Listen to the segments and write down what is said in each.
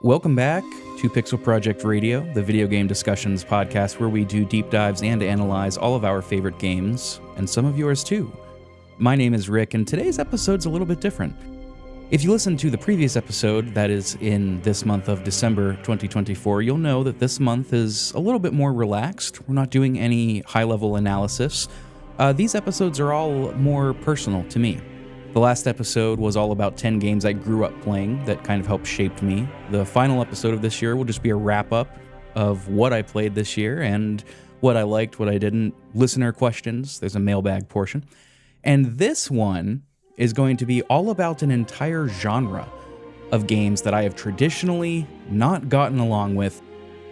Welcome back to pixelprojectradio, the video game discussions podcast where we do deep dives and analyze all of our favorite games, and some of yours too. My name is Rick, and today's episode's a little bit different. If you listened to the previous episode, that is in this month of December 2024, you'll know that this month is a little bit more relaxed. We're not doing any high-level analysis. These episodes are all more personal to me. The last episode was all about 10 games I grew up playing that kind of helped shape me. The final episode of this year will just be a wrap-up of what I played this year and what I liked, what I didn't, listener questions, there's a mailbag portion. And this one is going to be all about an entire genre of games that I have traditionally not gotten along with,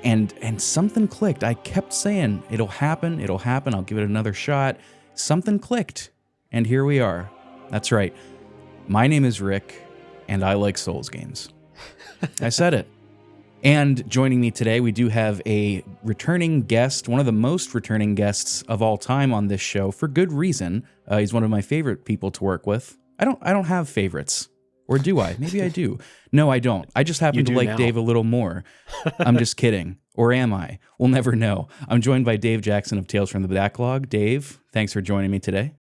and something clicked. I kept saying, it'll happen, I'll give it another shot. Something clicked, and here we are. That's right. My name is Rick, and I like Souls games. I said it. And joining me today, we do have a returning guest, one of the most returning guests of all time on this show, for good reason. He's one of my favorite people to work with. I don't have favorites. Or do I? Maybe I do. No, I don't. I just happen to like now. Dave a little more. I'm just kidding. Or am I? We'll never know. I'm joined by Dave Jackson of Tales from the Backlog. Dave, thanks for joining me today.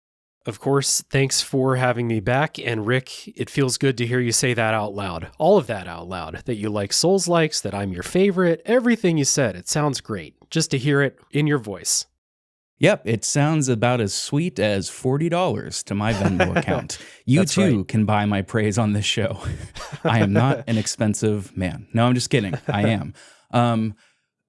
Of course, thanks for having me back. And Rick, it feels good to hear you say that out loud. All of that out loud. That you like Souls-likes, that I'm your favorite. Everything you said. It sounds great. Just to hear it in your voice. Yep, it sounds about as sweet as $40 to my Venmo account. You too can buy my praise on this show. I am not an expensive man. No, I'm just kidding. I am.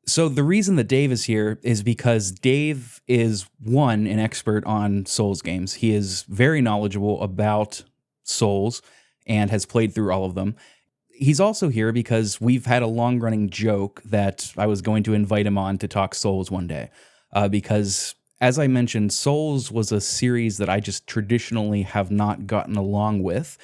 So the reason that Dave is here is because Dave is, an expert on Souls games. He is very knowledgeable about Souls and has played through all of them. He's also here because we've had a long-running joke that I was going to invite him on to talk Souls one day. Because, as I mentioned, Souls was a series that I just traditionally have not gotten along with.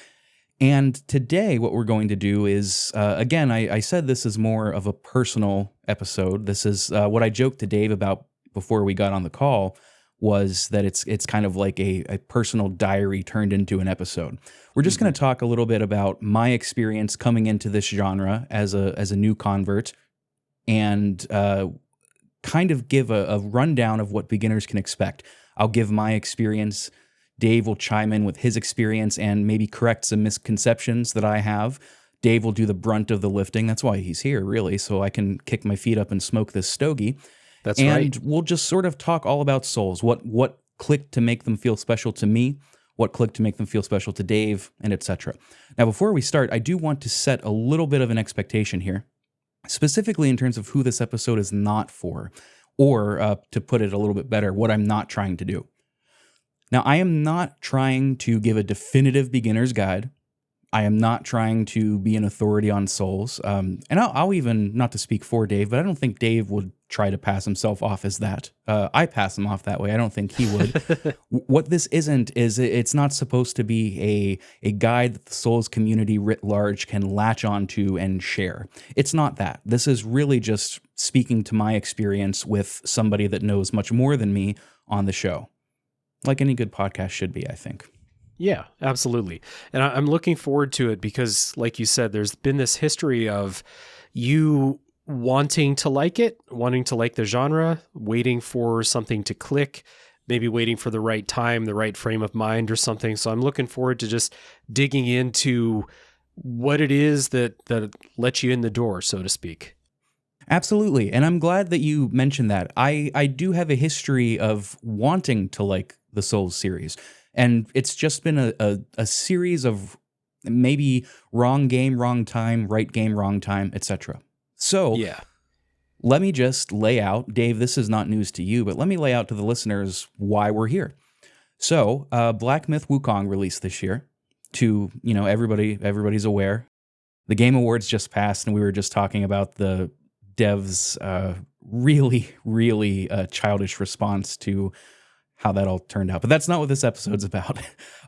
And today, what we're going to do is, again, I said this is more of a personal episode. This is what I joked to Dave about before we got on the call, was that it's kind of like a personal diary turned into an episode. We're just going to talk a little bit about my experience coming into this genre as a new convert, and kind of give a rundown of what beginners can expect. I'll give my experience. Dave will chime in with his experience and maybe correct some misconceptions that I have. Dave will do the brunt of the lifting. That's why he's here, really, so I can kick my feet up and smoke this stogie. That's right. And we'll just sort of talk all about Souls, what clicked to make them feel special to me, what clicked to make them feel special to Dave, and etc. Now, before we start, I do want to set a little bit of an expectation here, specifically in terms of who this episode is not for, or to put it a little bit better, what I'm not trying to do. Now, I am not trying to give a definitive beginner's guide. I am not trying to be an authority on Souls. And I'll even, not to speak for Dave, but I don't think Dave would try to pass himself off as that. I pass him off that way. I don't think he would. What this isn't is it's not supposed to be a guide that the Souls community writ large can latch onto and share. It's not that. This is really just speaking to my experience with somebody that knows much more than me on the show. Like any good podcast should be, I think. Yeah, absolutely. And I'm looking forward to it because, like you said, there's been this history of you wanting to like it, wanting to like the genre, waiting for something to click, maybe waiting for the right time, the right frame of mind or something. So I'm looking forward to just digging into what it is that lets you in the door, so to speak. Absolutely. And I'm glad that you mentioned that. I do have a history of wanting to like the Souls series. And it's just been a series of maybe wrong game, wrong time, right game, wrong time, etc. So yeah. Let me just lay out, Dave, this is not news to you, but let me lay out to the listeners why we're here. So Black Myth Wukong released this year to, everybody's aware. The Game Awards just passed, and we were just talking about the devs' really, really childish response to how that all turned out. But that's not what this episode's about.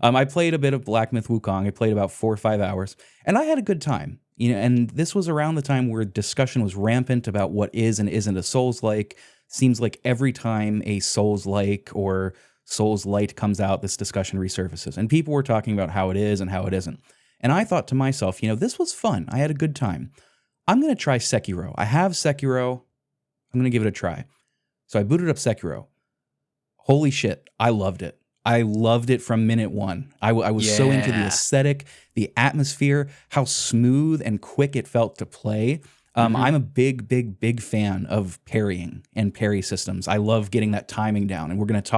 I played a bit of Black Myth Wukong. I played about 4 or 5 hours, and I had a good time. And this was around the time where discussion was rampant about what is and isn't a Souls-like. Seems like every time a Souls-like or Souls-light comes out, this discussion resurfaces. And people were talking about how it is and how it isn't. And I thought to myself, this was fun. I had a good time. I'm going to try Sekiro. I have Sekiro. I'm going to give it a try. So I booted up Sekiro. Holy shit, I loved it. I loved it from minute one. I was so into the aesthetic, the atmosphere, how smooth and quick it felt to play. I'm a big fan of parrying and parry systems. I love getting that timing down. And we're going to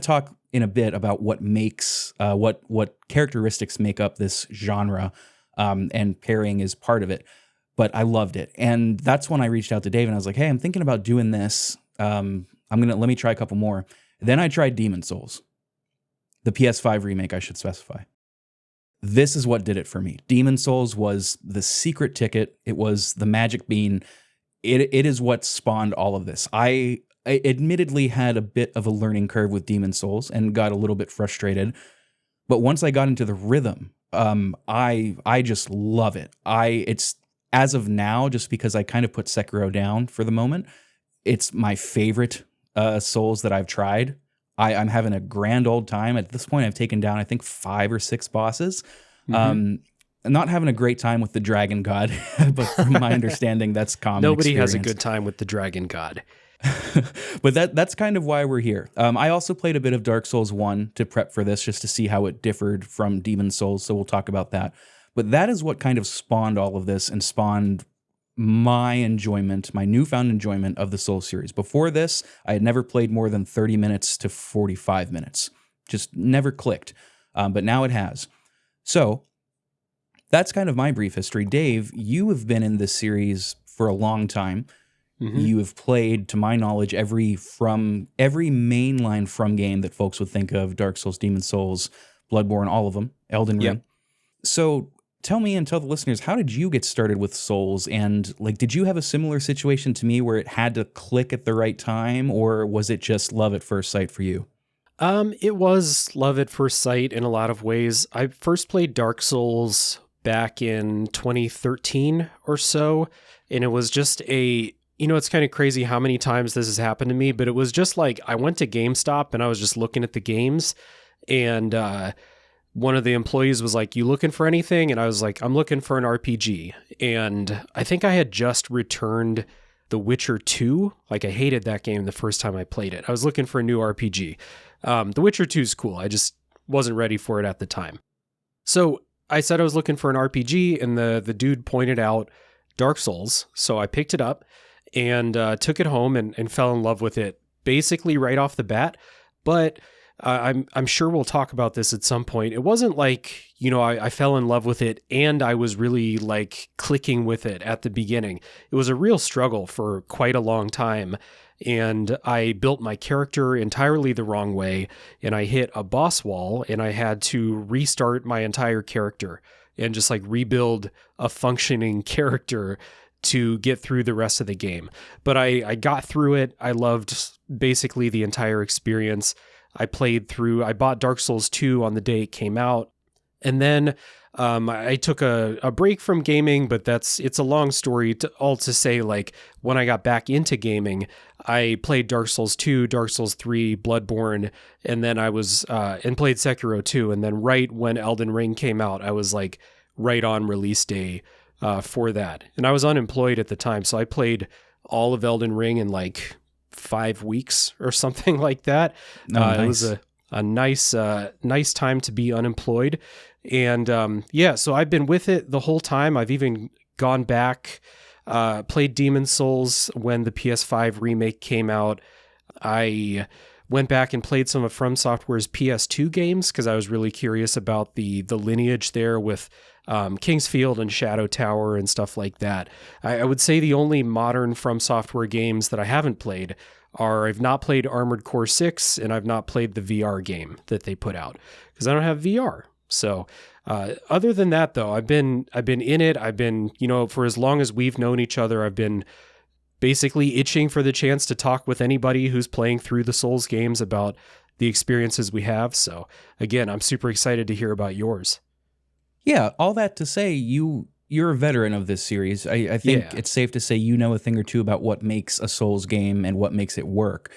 talk in a bit about what makes, what characteristics make up this genre, and parrying is part of it. But I loved it. And that's when I reached out to Dave and I was like, hey, I'm thinking about doing this. Let me try a couple more. Then I tried Demon Souls, the PS5 remake, I should specify. This is what did it for me. Demon Souls was the secret ticket. It was the magic bean. It is what spawned all of this. I admittedly had a bit of a learning curve with Demon Souls and got a little bit frustrated. But once I got into the rhythm, I just love it. It's as of now, just because I kind of put Sekiro down for the moment, it's my favorite Souls that I've tried. I'm having a grand old time. At this point, I've taken down, I think, 5 or 6 bosses. I'm not having a great time with the Dragon God, but from my understanding, that's common. Nobody has a good time with the Dragon God. But that's kind of why we're here. I also played a bit of Dark Souls 1 to prep for this, just to see how it differed from Demon Souls, so we'll talk about that. But that is what kind of spawned all of this and spawned my enjoyment, my newfound enjoyment of the Souls series. Before this, I had never played more than 30 minutes to 45 minutes. Just never clicked. But now it has. So that's kind of my brief history. Dave, you have been in this series for a long time. You have played, to my knowledge, every mainline From game that folks would think of: Dark Souls, Demon Souls, Bloodborne, all of them, Elden Ring. Yep. So tell me and tell the listeners, how did you get started with Souls? And did you have a similar situation to me where it had to click at the right time, or was it just love at first sight for you? It was love at first sight in a lot of ways. I first played Dark Souls back in 2013 or so, and it was just it's kind of crazy how many times this has happened to me, but it was just like I went to GameStop and I was just looking at the games, and one of the employees was like, "You looking for anything?" And I was like, "I'm looking for an RPG." And I think I had just returned The Witcher 2. Like, I hated that game the first time I played it. I was looking for a new RPG. The Witcher 2 is cool. I just wasn't ready for it at the time. So I said I was looking for an RPG, and the dude pointed out Dark Souls. So I picked it up and took it home and fell in love with it basically right off the bat. But I'm sure we'll talk about this at some point. It wasn't like, I fell in love with it and I was really like clicking with it at the beginning. It was a real struggle for quite a long time. And I built my character entirely the wrong way. And I hit a boss wall and I had to restart my entire character and just like rebuild a functioning character to get through the rest of the game. But I got through it. I loved basically the entire experience. I bought Dark Souls 2 on the day it came out. And then I took a break from gaming, but it's a long story to say, like, when I got back into gaming, I played Dark Souls 2, Dark Souls 3, Bloodborne, and then I was, and played Sekiro 2. And then right when Elden Ring came out, I was like right on release day for that. And I was unemployed at the time, so I played all of Elden Ring in like 5 weeks or something like that. Nice. It was a nice time to be unemployed. And so I've been with it the whole time. I've even gone back, played Demon Souls when the PS5 remake came out. I went back and played some of FromSoftware's PS2 games because I was really curious about the lineage there with Kingsfield and Shadow Tower and stuff like that. I would say the only modern FromSoftware games that I haven't played are I've not played Armored Core 6 and I've not played the VR game that they put out because I don't have VR. So other than that, though, I've been in it. I've been, for as long as we've known each other, I've been basically itching for the chance to talk with anybody who's playing through the Souls games about the experiences we have. So again, I'm super excited to hear about yours. Yeah, all that to say, you're a veteran of this series. I think it's safe to say you know a thing or two about what makes a Souls game and what makes it work.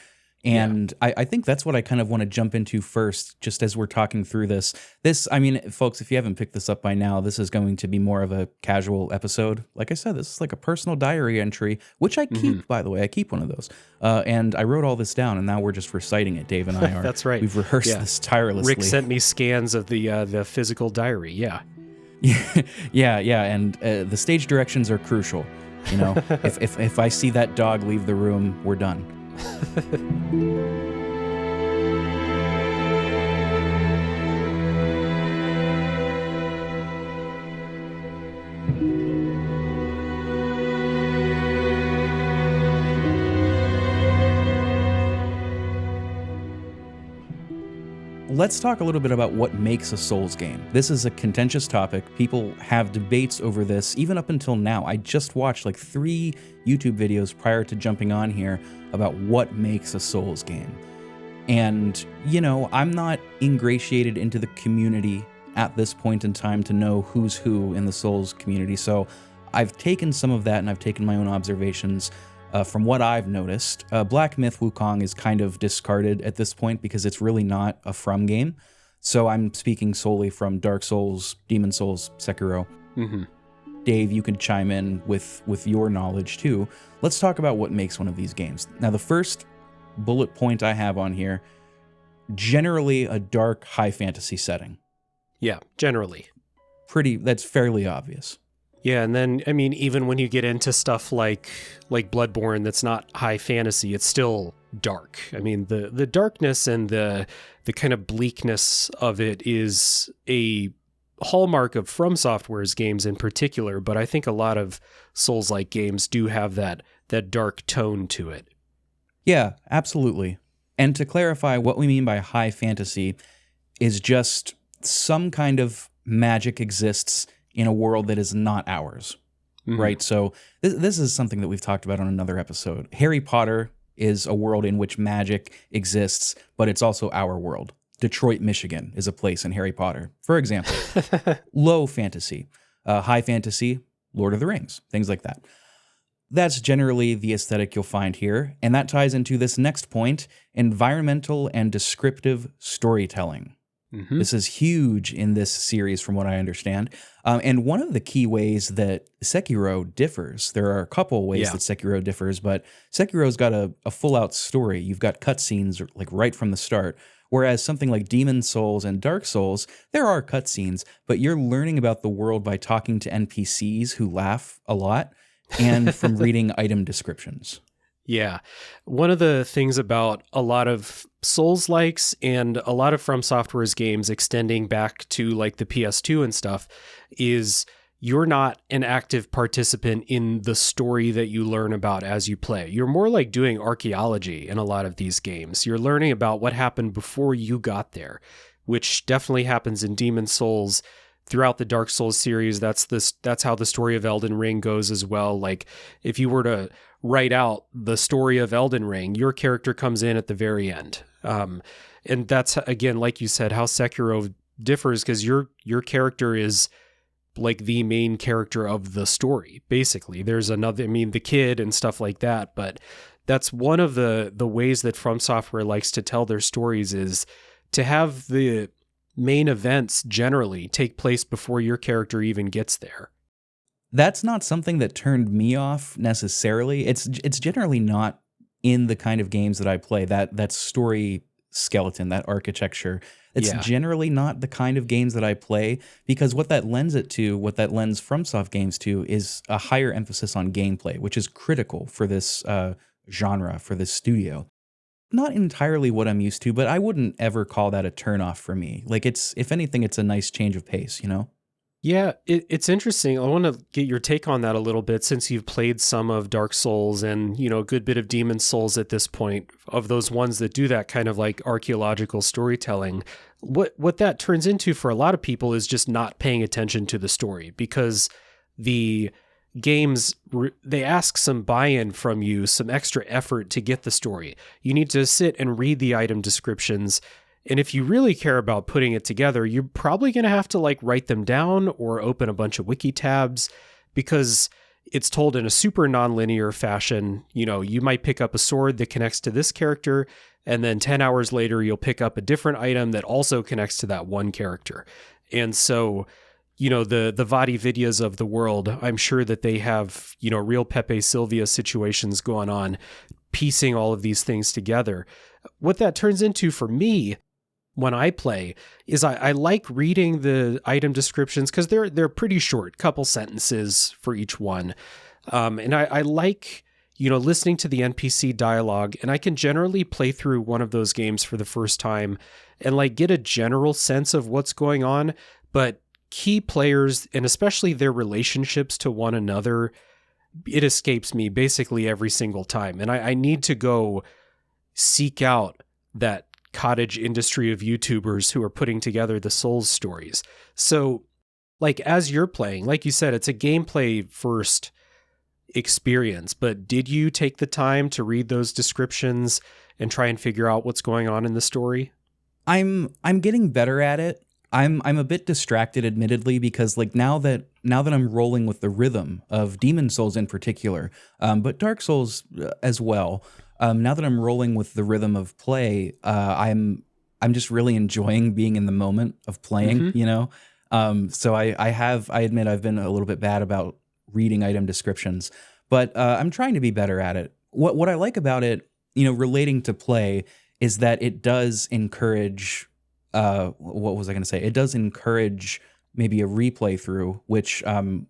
And I think that's what I kind of want to jump into first, just as we're talking through this. I mean, folks, if you haven't picked this up by now, this is going to be more of a casual episode. Like I said, this is like a personal diary entry, which I keep, by the way. I keep one of those. And I wrote all this down, and now we're just reciting it. Dave and I are. That's right. We've rehearsed this tirelessly. Rick sent me scans of the physical diary. Yeah. yeah. And the stage directions are crucial. You know, if I see that dog leave the room, we're done. Let's talk a little bit about what makes a Souls game. This is a contentious topic. People have debates over this, even up until now. I just watched like 3 YouTube videos prior to jumping on here about what makes a Souls game. And, you know, I'm not ingratiated into the community at this point in time to know who's who in the Souls community. So I've taken some of that and I've taken my own observations. From what I've noticed, Black Myth Wukong is kind of discarded at this point because it's really not a From game. So I'm speaking solely from Dark Souls, Demon Souls, Sekiro. Dave, you can chime in with your knowledge too. Let's talk about what makes one of these games. Now, the first bullet point I have on here, generally a dark high fantasy setting. Yeah, generally. That's fairly obvious. Yeah, and then, I mean, even when you get into stuff like Bloodborne that's not high fantasy, it's still dark. I mean, the darkness and the kind of bleakness of it is a hallmark of FromSoftware's games in particular, but I think a lot of Souls-like games do have that dark tone to it. Yeah, absolutely. And to clarify, what we mean by high fantasy is just some kind of magic exists in a world that is not ours, right? So this is something that we've talked about on another episode. Harry Potter is a world in which magic exists, but it's also our world. Detroit, Michigan is a place in Harry Potter, for example. Low fantasy, high fantasy, Lord of the Rings, things like that. That's generally the aesthetic you'll find here, and that ties into this next point, environmental and descriptive storytelling. This is huge in this series from what I understand. And one of the key ways that Sekiro differs, there are a couple ways that Sekiro differs, but Sekiro's got a full-out story. You've got cutscenes like right from the start, whereas something like Demon Souls and Dark Souls, there are cutscenes, but you're learning about the world by talking to NPCs who laugh a lot and from reading item descriptions. Yeah. One of the things about a lot of Souls-likes and a lot of FromSoftware's games extending back to like the PS2 and stuff is you're not an active participant in the story that you learn about as you play. You're more like doing archaeology in a lot of these games. You're learning about what happened before you got there, which definitely happens in Demon Souls. Throughout the Dark Souls series, that's how the story of Elden Ring goes as well. Like if you were to write out the story of Elden Ring, your character comes in at the very end. And that's, again, like you said, how Sekiro differs, because your character is like the main character of the story. Basically, there's another, I mean, the kid and stuff like that, but that's one of the ways that FromSoftware likes to tell their stories, is to have the main events generally take place before your character even gets there. That's not something that turned me off necessarily. It's generally not in the kind of games that I play, that story skeleton, that architecture. It's generally not the kind of games that I play, because what that lends FromSoft games to is a higher emphasis on gameplay, which is critical for this genre, for this studio. Not entirely what I'm used to, but I wouldn't ever call that a turnoff for me. Like, it's, if anything, it's a nice change of pace, you know? Yeah, it's interesting. I want to get your take on that a little bit, since you've played some of Dark Souls and, you know, a good bit of Demon Souls at this point, of those ones that do that kind of like archaeological storytelling. What that turns into for a lot of people is just not paying attention to the story, because the games, they ask some buy-in from you, some extra effort to get the story. You need to sit and read the item descriptions. And if you really care about putting it together, you're probably going to have to like write them down or open a bunch of wiki tabs, because it's told in a super nonlinear fashion. You know, you might pick up a sword that connects to this character, and then 10 hours later, you'll pick up a different item that also connects to that one character. And so, the Vadi Vidyas of the world, I'm sure that they have, real Pepe Sylvia situations going on, piecing all of these things together. What that turns into for me when I play is I like reading the item descriptions because they're pretty short, couple sentences for each one. And I like, listening to the NPC dialogue, and I can generally play through one of those games for the first time and like get a general sense of what's going on. But key players, and especially their relationships to one another, it escapes me basically every single time. And I need to go seek out that cottage industry of YouTubers who are putting together the Souls stories. So, like, as you're playing, like you said, it's a gameplay first experience, but did you take the time to read those descriptions and try and figure out what's going on in the story? I'm getting better at it. I'm a bit distracted, admittedly, because like now that I'm rolling with the rhythm of Demon Souls in particular, but Dark Souls as well. Now that I'm rolling with the rhythm of play, I'm just really enjoying being in the moment of playing. So I admit I've been a little bit bad about reading item descriptions, but I'm trying to be better at it. What I like about it, relating to play, is that it does encourage. What was I going to say? It does encourage maybe a replay through, which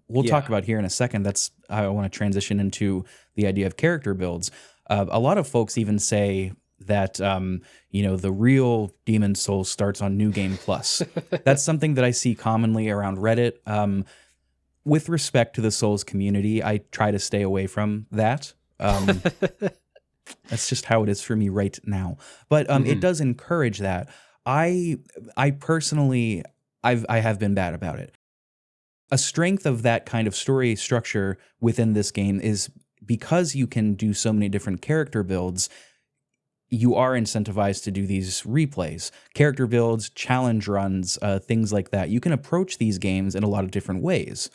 we'll talk about here in a second. That's I want to transition into the idea of character builds. A lot of folks even say that the real Demon Souls starts on New Game Plus. That's something that I see commonly around Reddit. With respect to the Souls community, I try to stay away from that. That's just how it is for me right now. But it does encourage that. I personally, I have been bad about it. A strength of that kind of story structure within this game is because you can do so many different character builds, you are incentivized to do these replays, character builds, challenge runs, things like that. You can approach these games in a lot of different ways.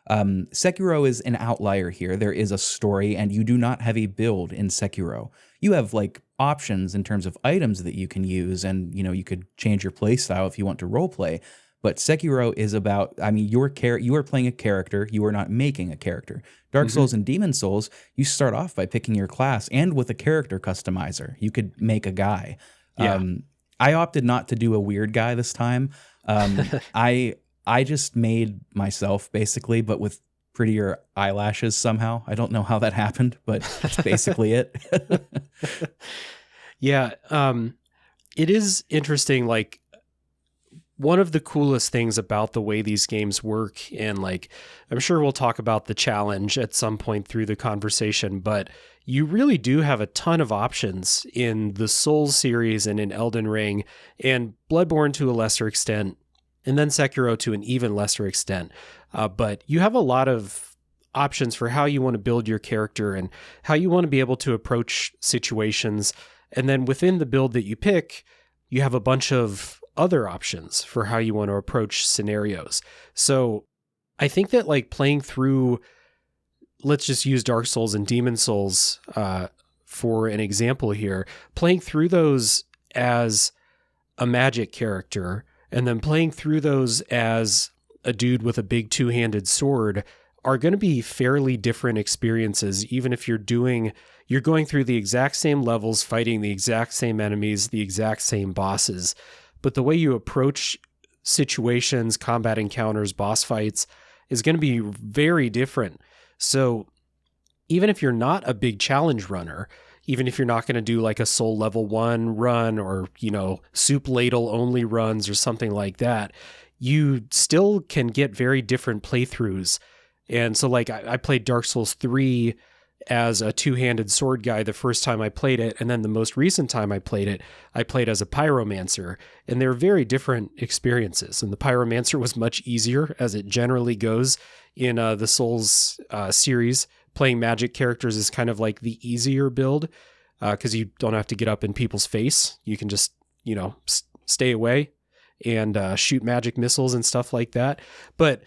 Sekiro is an outlier here. There is a story, and you do not have a build in Sekiro. You have like options in terms of items that you can use, and you could change your play style if you want to roleplay. But Sekiro is about, you are playing a character, you are not making a character. Dark Souls and Demon Souls, you start off by picking your class, and with a character customizer, you could make a guy. Yeah. I opted not to do a weird guy this time. I just made myself, basically, but with prettier eyelashes somehow. I don't know how that happened, but that's basically it. Yeah. It is interesting, like, one of the coolest things about the way these games work, and like, I'm sure we'll talk about the challenge at some point through the conversation, but you really do have a ton of options in the Souls series and in Elden Ring, and Bloodborne to a lesser extent, and then Sekiro to an even lesser extent. But you have a lot of options for how you want to build your character and how you want to be able to approach situations. And then within the build that you pick, you have a bunch of other options for how you want to approach scenarios. So I think that like playing through, let's just use Dark Souls and Demon Souls for an example here, playing through those as a magic character and then playing through those as a dude with a big two-handed sword are going to be fairly different experiences, even if you're going through the exact same levels, fighting the exact same enemies, the exact same bosses. But the way you approach situations, combat encounters, boss fights is going to be very different. So even if you're not a big challenge runner, even if you're not going to do like a soul level 1 run or, soup ladle only runs or something like that, you still can get very different playthroughs. And so like I played Dark Souls 3 as a two-handed sword guy the first time I played it, and then the most recent time I played it, I played as a pyromancer, and they're very different experiences. And the pyromancer was much easier, as it generally goes in the Souls series. Playing magic characters is kind of like the easier build, because you don't have to get up in people's face. You can just, stay away and shoot magic missiles and stuff like that. But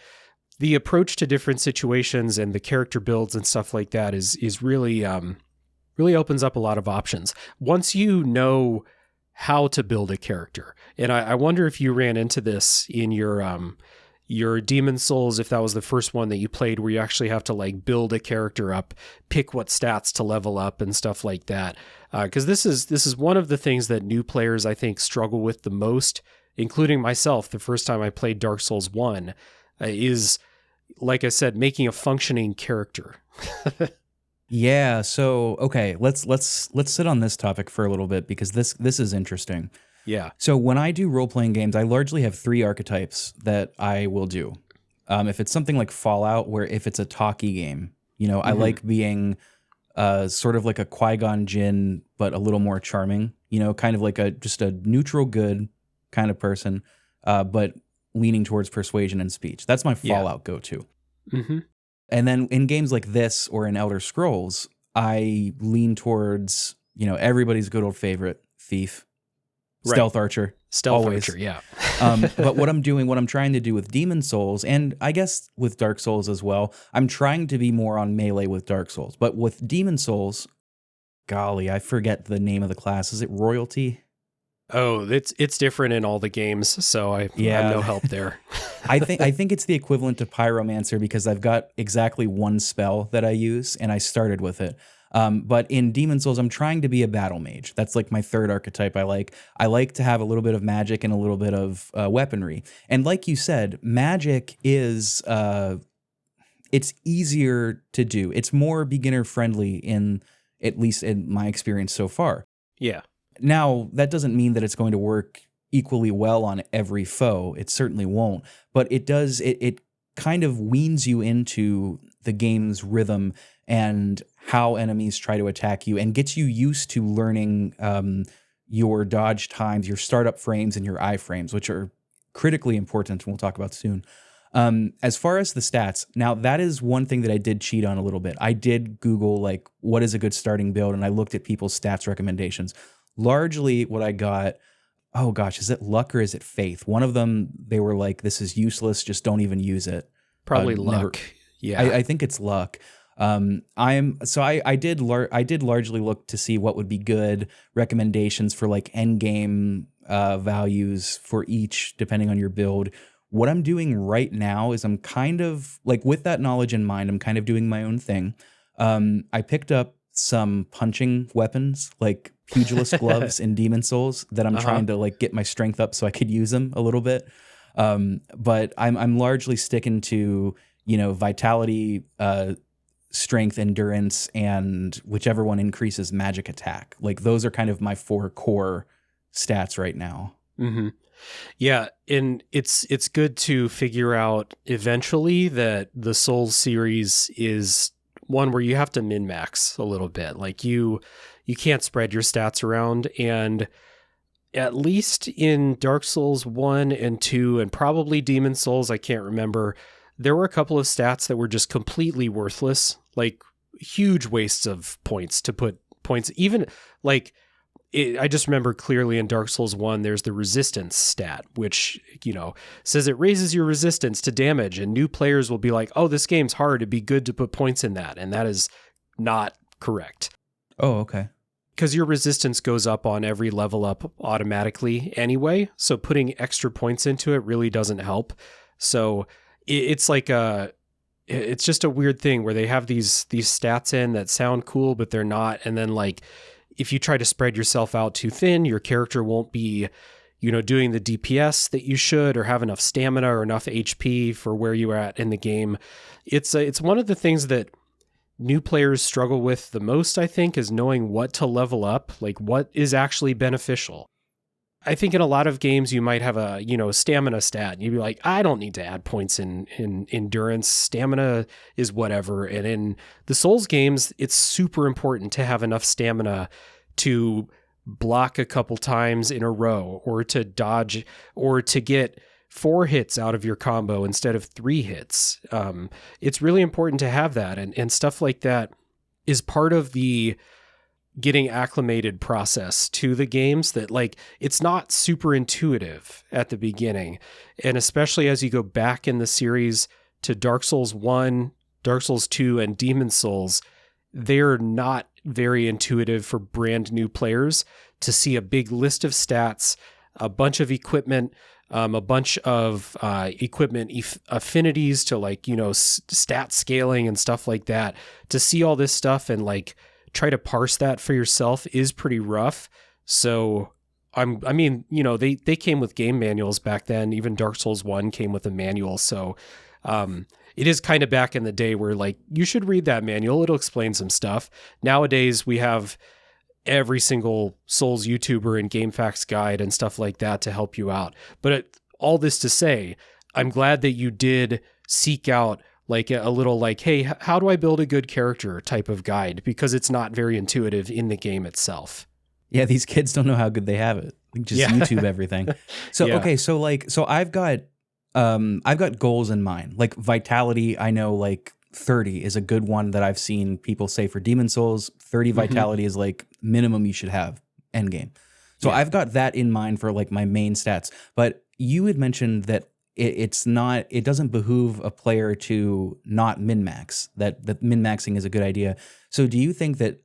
the approach to different situations and the character builds and stuff like that is really really opens up a lot of options once you know how to build a character. And I wonder if you ran into this in your Demon Souls, if that was the first one that you played, where you actually have to like build a character up, pick what stats to level up and stuff like that. Because this is one of the things that new players, I think, struggle with the most, including myself. The first time I played Dark Souls 1 is, like I said, making a functioning character. Yeah. So, okay, let's sit on this topic for a little bit, because this is interesting. Yeah. So when I do role-playing games, I largely have 3 archetypes that I will do. If it's something like Fallout, where if it's a talkie game, I like being sort of like a Qui-Gon Jinn, but a little more charming, kind of like just a neutral good kind of person, but leaning towards persuasion and speech. That's my Fallout go-to. Mm-hmm. And then in games like this or in Elder Scrolls, I lean towards, everybody's good old favorite, Thief. Stealth Archer. Stealth always. Archer, yeah. But what I'm trying to do with Demon Souls, and I guess with Dark Souls as well, I'm trying to be more on melee with Dark Souls. But with Demon Souls, golly, I forget the name of the class. Is it Royalty? Oh, it's different in all the games, so I have no help there. I think it's the equivalent to Pyromancer, because I've got exactly one spell that I use, and I started with it. But in Demon Souls, I'm trying to be a battle mage. That's like my third archetype. I like to have a little bit of magic and a little bit of weaponry. And like you said, magic is it's easier to do. It's more beginner friendly, at least in my experience so far. Yeah. Now, that doesn't mean that it's going to work equally well on every foe. It certainly won't. But it does. It kind of weans you into the game's rhythm and how enemies try to attack you, and gets you used to learning your dodge times, your startup frames, and your iframes, which are critically important, and we'll talk about soon. As far as the stats, now that is one thing that I did cheat on a little bit. I did Google, like, what is a good starting build, and I looked at people's stats recommendations. Largely what I got, oh gosh, is it luck or is it faith? One of them, they were like, this is useless, just don't even use it. Probably luck. Yeah. I think it's luck. I did largely look to see what would be good recommendations for like end game values for each, depending on your build. What I'm doing right now is I'm kind of like, with that knowledge in mind, I'm kind of doing my own thing. I picked up some punching weapons, like pugilist gloves in Demon Souls, that I'm trying to like get my strength up so I could use them a little bit. But I'm largely sticking to, vitality, strength, endurance, and whichever one increases magic attack. Like, those are kind of my 4 core stats right now. Mm-hmm. Yeah, and it's good to figure out eventually that the Souls series is one where you have to min-max a little bit. Like, you can't spread your stats around, and at least in Dark Souls 1 and 2, and probably Demon Souls, I can't remember, there were a couple of stats that were just completely worthless, like huge wastes of points to put points. Even like, I just remember clearly in Dark Souls 1, there's the resistance stat, which, says it raises your resistance to damage, and new players will be like, oh, this game's hard, it'd be good to put points in that. And that is not correct. Oh, okay. Because your resistance goes up on every level up automatically anyway, so putting extra points into it really doesn't help. So it's like it's just a weird thing where they have these stats in that sound cool, but they're not. And then, like, if you try to spread yourself out too thin, your character won't be, doing the DPS that you should, or have enough stamina or enough HP for where you're at in the game. It's one of the things that new players struggle with the most, I think, is knowing what to level up, like what is actually beneficial. I think in a lot of games you might have a, stamina stat, and you'd be like, I don't need to add points in endurance. Stamina is whatever. And in the Souls games, it's super important to have enough stamina to block a couple times in a row, or to dodge, or to get 4 hits out of your combo instead of 3 hits. It's really important to have that. And stuff like that is part of the getting acclimated process to the games, that, like, it's not super intuitive at the beginning. And especially as you go back in the series to Dark Souls 1, Dark Souls 2, and Demon Souls, they're not very intuitive for brand new players to see a big list of stats, a bunch of equipment, a bunch of equipment affinities to like, stat scaling and stuff like that. To see all this stuff and like try to parse that for yourself is pretty rough. So they came with game manuals back then. Even Dark Souls 1 came with a manual. So it is kind of back in the day where like you should read that manual. It'll explain some stuff. Nowadays we have every single Souls YouTuber and GameFAQs guide and stuff like that to help you out. But all this to say, I'm glad that you did seek out like a little like, hey, how do I build a good character type of guide? Because it's not very intuitive in the game itself. Yeah, these kids don't know how good they have it. Just YouTube everything. So okay, so I've got goals in mind. Like vitality, I know like 30 is a good one that I've seen people say for Demon Souls. 30 vitality is like minimum you should have end game. So I've got that in mind for like my main stats. But you had mentioned that it doesn't behoove a player to not min-max, that min-maxing is a good idea. So do you think that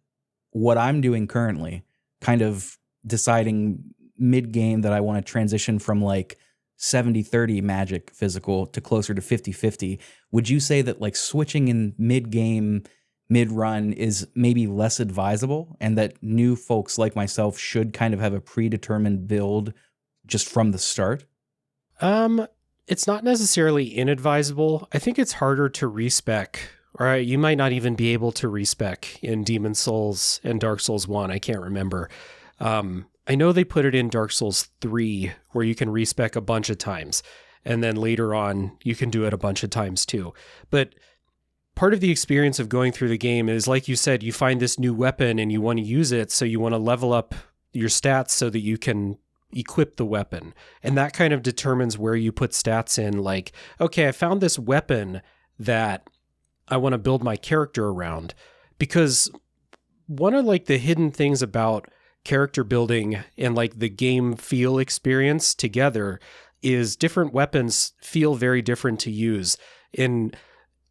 what I'm doing currently, kind of deciding mid-game that I want to transition from like 70-30 magic physical to closer to 50-50, would you say that like switching in mid-game, mid-run is maybe less advisable, and that new folks like myself should kind of have a predetermined build just from the start? It's not necessarily inadvisable. I think it's harder to respec, or you might not even be able to respec in Demon Souls and Dark Souls 1. I can't remember. I know they put it in Dark Souls 3 where you can respec a bunch of times, and then later on you can do it a bunch of times too. But part of the experience of going through the game is, like you said, you find this new weapon and you want to use it, so you want to level up your stats so that you can equip the weapon. And that kind of determines where you put stats in. Like, okay, I found this weapon that I want to build my character around. Because one of like the hidden things about character building and like the game feel experience together is different weapons feel very different to use. And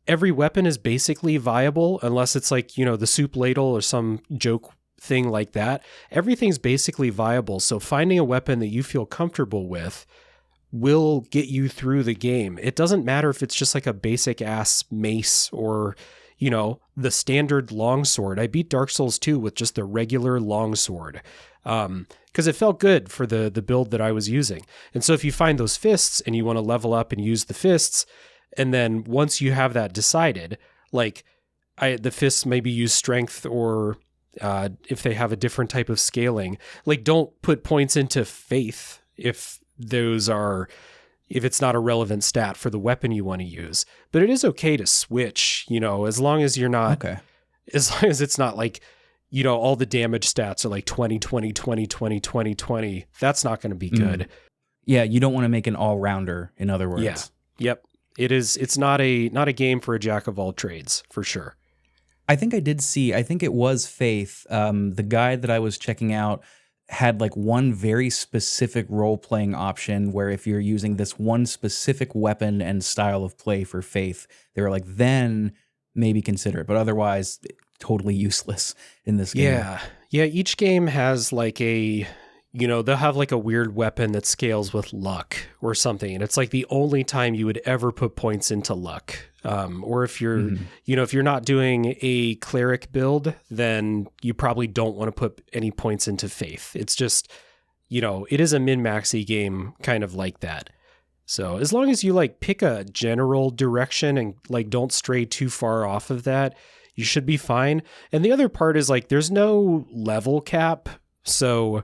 every weapon is basically viable unless it's like, the soup ladle or some joke thing like that. Everything's basically viable. So finding a weapon that you feel comfortable with will get you through the game. It doesn't matter if it's just like a basic ass mace or, the standard longsword. I beat Dark Souls 2 with just the regular longsword because it felt good for the build that I was using. And so if you find those fists and you want to level up and use the fists, and then once you have that decided, like the fists maybe use strength, or if they have a different type of scaling, like don't put points into faith if it's not a relevant stat for the weapon you want to use. But it is okay to switch, as long as you're not, as long as it's not like, all the damage stats are like 20, 20, 20, 20, 20, 20. That's not going to be good. Yeah, you don't want to make an all-rounder, in other words. Yeah. Yep. It's not a game for a jack of all trades, for sure. I think it was Faith. The guide that I was checking out had like one very specific role-playing option where if you're using this one specific weapon and style of play for Faith, they were like, then maybe consider it. But otherwise, totally useless in this game. Yeah. Each game has like they'll have like a weird weapon that scales with luck or something. And it's like the only time you would ever put points into luck. Or if you're, if you're not doing a cleric build, then you probably don't want to put any points into faith. It's just, it is a min-maxy game kind of like that. So as long as you like pick a general direction and like don't stray too far off of that, you should be fine. And the other part is like, there's no level cap. So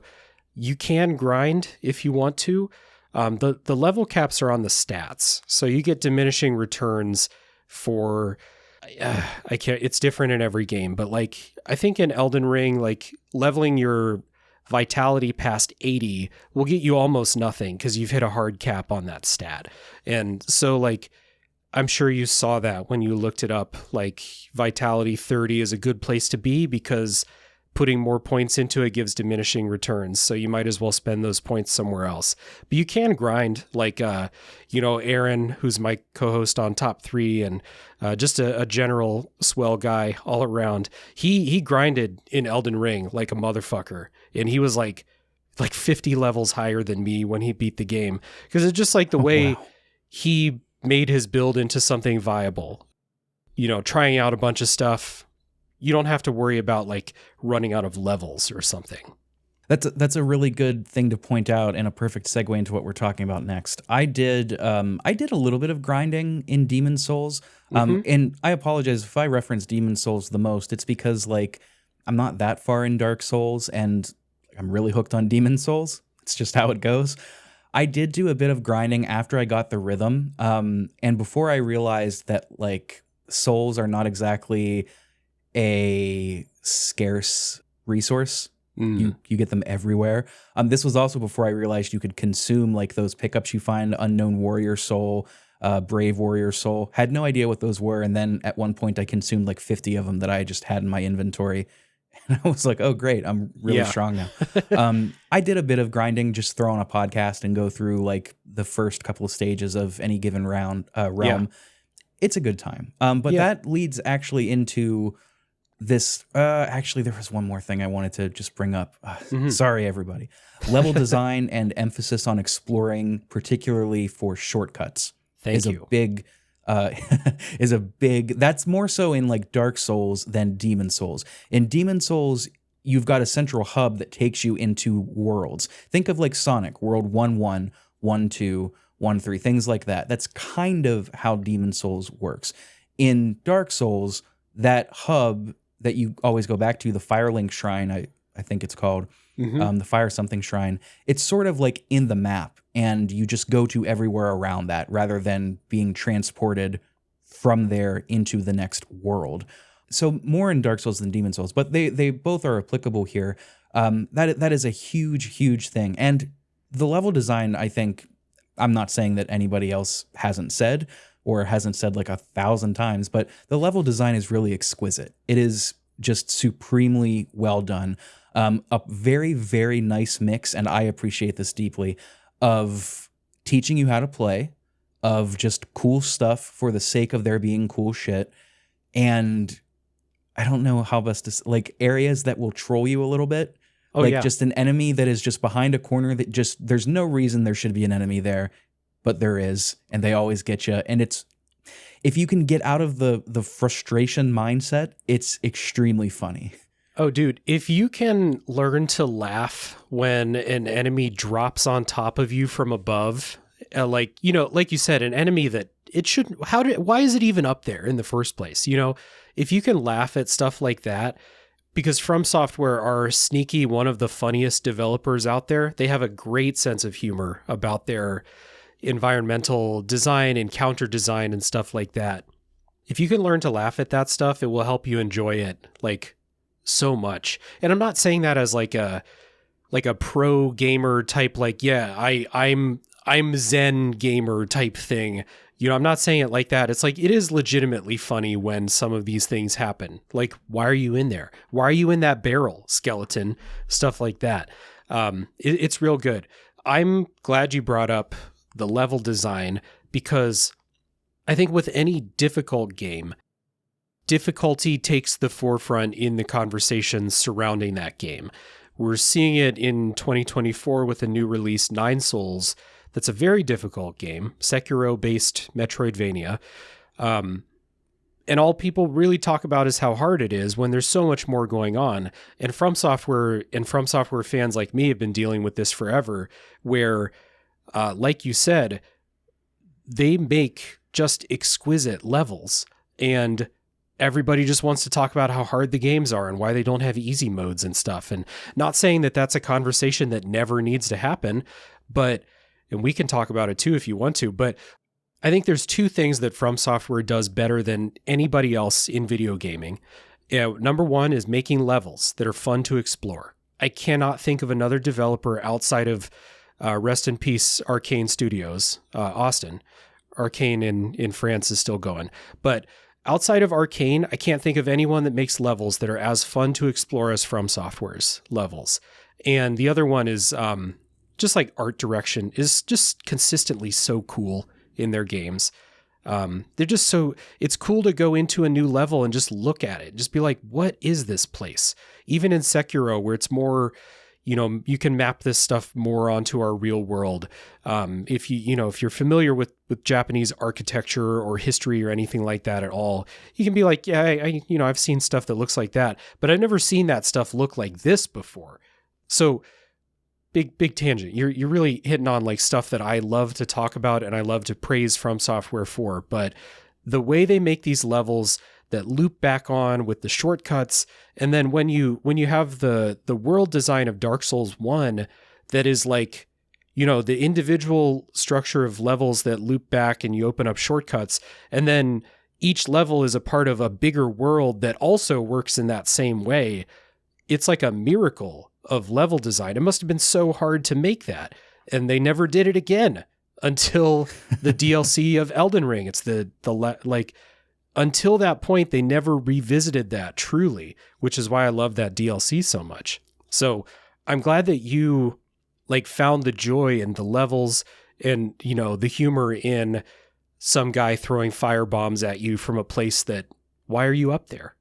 you can grind if you want to. The level caps are on the stats. So you get diminishing returns for, it's different in every game, but like, I think in Elden Ring, like leveling your vitality past 80 will get you almost nothing because you've hit a hard cap on that stat. And so like, I'm sure you saw that when you looked it up, like vitality 30 is a good place to be because putting more points into it gives diminishing returns. So you might as well spend those points somewhere else. But you can grind, like, Aaron, who's my co-host on Top 3 and just a general swell guy all around. He grinded in Elden Ring like a motherfucker. And he was like 50 levels higher than me when he beat the game. Because it's just like the way he made his build into something viable. Trying out a bunch of stuff. You don't have to worry about like running out of levels or something. That's a really good thing to point out and a perfect segue into what we're talking about next. I did a little bit of grinding in Demon's Souls. And I apologize if I reference Demon's Souls the most. It's because like I'm not that far in Dark Souls and I'm really hooked on Demon's Souls. It's just how it goes. I did do a bit of grinding after I got the rhythm. And before I realized that like souls are not exactly a scarce resource. You get them everywhere. This was also before I realized you could consume like those pickups you find, Unknown Warrior Soul, Brave Warrior Soul. Had no idea what those were, and then at one point I consumed like 50 of them that I just had in my inventory. And I was like, oh great, I'm really strong now. I did a bit of grinding, just throw on a podcast and go through like the first couple of stages of any given realm. It's a good time. But that leads actually into this. Actually, there was one more thing I wanted to just bring up. Sorry, everybody. Level design and emphasis on exploring, particularly for shortcuts, is a big. That's more so in like Dark Souls than Demon Souls. In Demon Souls, you've got a central hub that takes you into worlds. Think of like Sonic, World 1-1, 1-2, 1-3, things like that. That's kind of how Demon Souls works. In Dark Souls, that hub that you always go back to, the Firelink Shrine, I think it's called, the Fire something Shrine, it's sort of like in the map, and you just go to everywhere around that rather than being transported from there into the next world. So more in Dark Souls than Demon Souls, but they both are applicable here. That is a huge, huge thing. And the level design, I think, I'm not saying that anybody else hasn't said or hasn't said like 1,000 times, but the level design is really exquisite. It is just supremely well done. A very, very nice mix, and I appreciate this deeply, of teaching you how to play, of just cool stuff for the sake of there being cool shit, and I don't know how best to, like, areas that will troll you a little bit. Just an enemy that is just behind a corner that just, there's no reason there should be an enemy there, but there is, and they always get you. And it's, if you can get out of the frustration mindset, it's extremely funny. Oh, dude, if you can learn to laugh when an enemy drops on top of you from above, like you said, an enemy that it shouldn't, why is it even up there in the first place? If you can laugh at stuff like that, because FromSoft are sneaky, one of the funniest developers out there. They have a great sense of humor about their environmental design and counter design and stuff like that. If you can learn to laugh at that stuff, it will help you enjoy it like so much. And I'm not saying that as like a pro gamer type, like, I'm Zen gamer type thing. I'm not saying it like that. It's like, it is legitimately funny when some of these things happen. Like, why are you in there? Why are you in that barrel, skeleton? Stuff like that. It's real good. I'm glad you brought up the level design, because I think with any difficult game, difficulty takes the forefront in the conversations surrounding that game. We're seeing it in 2024 with a new release, Nine Souls. That's a very difficult game, Sekiro-based Metroidvania. And all people really talk about is how hard it is when there's so much more going on. And FromSoftware fans like me have been dealing with this forever, where, like you said, they make just exquisite levels, and everybody just wants to talk about how hard the games are and why they don't have easy modes and stuff. And not saying that that's a conversation that never needs to happen, and we can talk about it too if you want to, but I think there's two things that FromSoftware does better than anybody else in video gaming. Number one is making levels that are fun to explore. I cannot think of another developer outside of rest in peace Arcane Studios, Austin. Arcane in France is still going, but outside of Arcane, I can't think of anyone that makes levels that are as fun to explore as From Software's levels. And the other one is just like art direction is just consistently so cool in their games. They're just so, it's cool to go into a new level and just look at it. Just be like, what is this place? Even in Sekiro, where it's more, you can map this stuff more onto our real world. If if you're familiar with Japanese architecture or history or anything like that at all, you can be like, yeah, I've seen stuff that looks like that, but I've never seen that stuff look like this before. So big tangent. You're really hitting on like stuff that I love to talk about and I love to praise From Software for, but the way they make these levels that loop back on with the shortcuts, and then when you have the world design of Dark Souls 1 that is like, the individual structure of levels that loop back and you open up shortcuts, and then each level is a part of a bigger world that also works in that same way. It's like a miracle of level design. It must have been so hard to make that. And they never did it again until the DLC of Elden Ring. It's until that point, they never revisited that truly, which is why I love that DLC so much. So I'm glad that you found the joy in the levels and, the humor in some guy throwing fire bombs at you from a place that, why are you up there?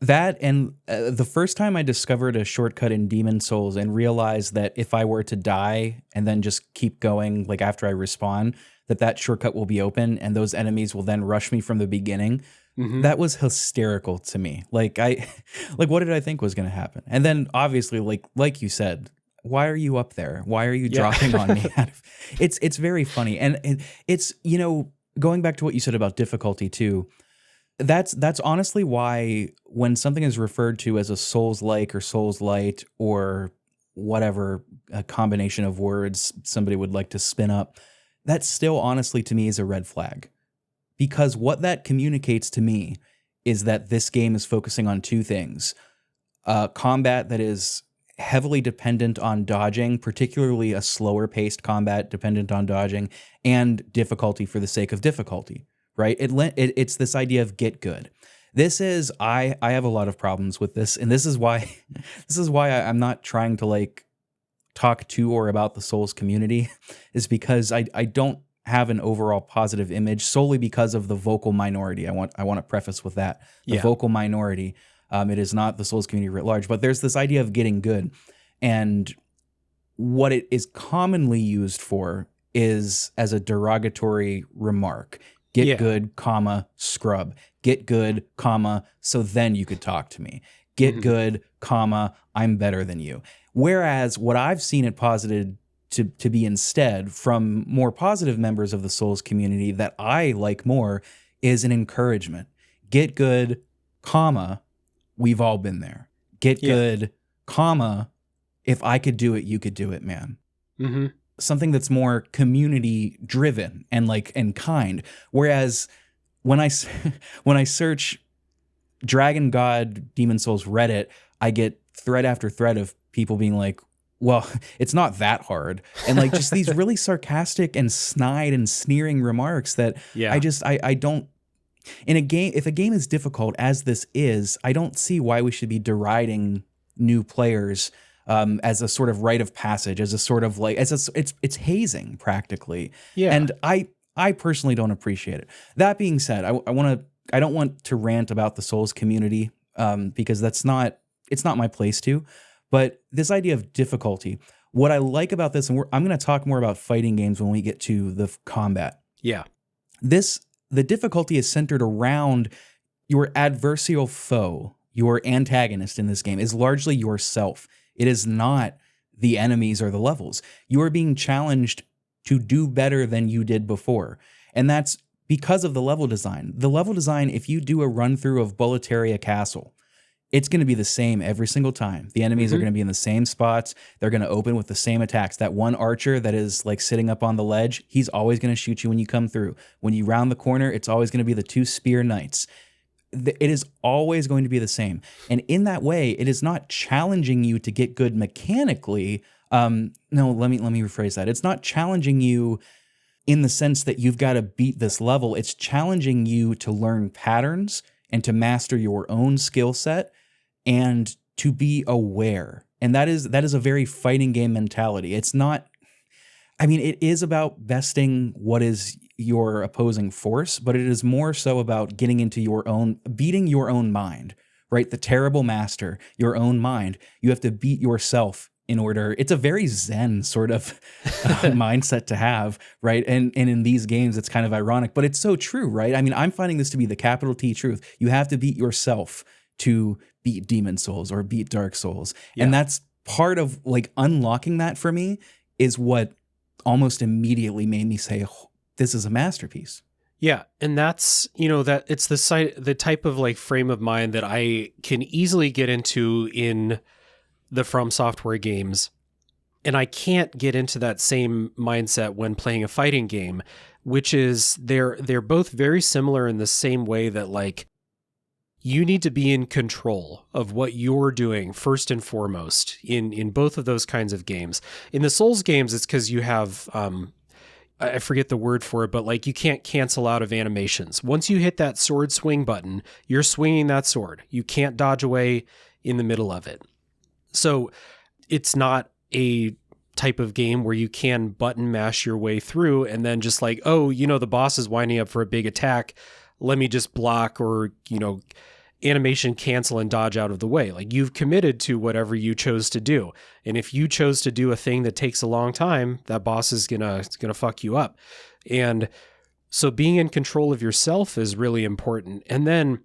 That and the first time I discovered a shortcut in Demon Souls and realized that if I were to die and then just keep going, like after I respawn, that shortcut will be open and those enemies will then rush me from the beginning. Mm-hmm. That was hysterical to me. What did I think was going to happen? And then obviously, like you said, why are you up there? Why are you dropping on me? It's very funny. And it's, going back to what you said about difficulty too, that's honestly why when something is referred to as a Souls-like or Souls-light or whatever a combination of words somebody would like to spin up, that still honestly to me is a red flag. Because what that communicates to me is that this game is focusing on two things. Combat that is heavily dependent on dodging, particularly a slower paced combat dependent on dodging, and difficulty for the sake of difficulty. Right? It's this idea of get good. This is I have a lot of problems with this, and this is why I'm not trying to talk to or about the Souls community, is because I don't have an overall positive image solely because of the vocal minority. I want to preface with that. The vocal minority. It is not the Souls community writ large, but there's this idea of getting good, and what it is commonly used for is as a derogatory remark. Get good, comma, scrub. Get good, comma, so then you could talk to me. Get good, comma, I'm better than you. Whereas what I've seen it posited to be instead from more positive members of the Souls community that I like more is an encouragement. Get good, comma, we've all been there. Get good, comma, if I could do it, you could do it, man. Mm-hmm. Something that's more community driven and kind. Whereas when I search Dragon God Demon Souls Reddit, I get thread after thread of people being like, well, it's not that hard. And just these really sarcastic and snide and sneering remarks that I don't, in a game, if a game is difficult as this is, I don't see why we should be deriding new players as a sort of rite of passage, as a sort of it's hazing practically. Yeah. And I personally don't appreciate it. That being said, I don't want to rant about the Souls community because it's not my place to. But this idea of difficulty, what I like about this, and I'm going to talk more about fighting games when we get to the combat. Yeah. The difficulty is centered around your adversarial foe, your antagonist in this game is largely yourself. It is not the enemies or the levels. You are being challenged to do better than you did before. And that's because of the level design. The level design, if you do a run through of Boletaria Castle, it's going to be the same every single time. The enemies are going to be in the same spots. They're going to open with the same attacks. That one archer that is sitting up on the ledge, he's always going to shoot you when you come through. When you round the corner, it's always going to be the two spear knights. It is always going to be the same. And in that way, it is not challenging you to get good mechanically. No, let me rephrase that. It's not challenging you in the sense that you've got to beat this level. It's challenging you to learn patterns and to master your own skill set and to be aware. And that is a very fighting game mentality. It's not, I mean, it is about besting what is your opposing force, but it is more so about getting into beating your own mind, right? The terrible master, your own mind. You have to beat yourself in order. It's a very Zen sort of mindset to have, right? And in these games, it's kind of ironic, but it's so true, right? I mean, I'm finding this to be the capital T truth. You have to beat yourself to beat Demon Souls or beat Dark Souls. Yeah. And that's part of like unlocking that for me is what almost immediately made me say, oh, this is a masterpiece. Yeah, and that's, you know, that it's the type of like frame of mind that I can easily get into in the From Software games, and I can't get into that same mindset when playing a fighting game, which is they're both very similar in the same way that like you need to be in control of what you're doing first and foremost in both of those kinds of games. In the Souls games, it's because you have I forget the word for it, but like you can't cancel out of animations. Once you hit that sword swing button, you're swinging that sword. You can't dodge away in the middle of it. So it's not a type of game where you can button mash your way through and then just like, oh, you know, the boss is winding up for a big attack. Let me just block or, you know, animation cancel and dodge out of the way. Like you've committed to whatever you chose to do. And if you chose to do a thing that takes a long time, that boss is gonna fuck you up. And so being in control of yourself is really important. And then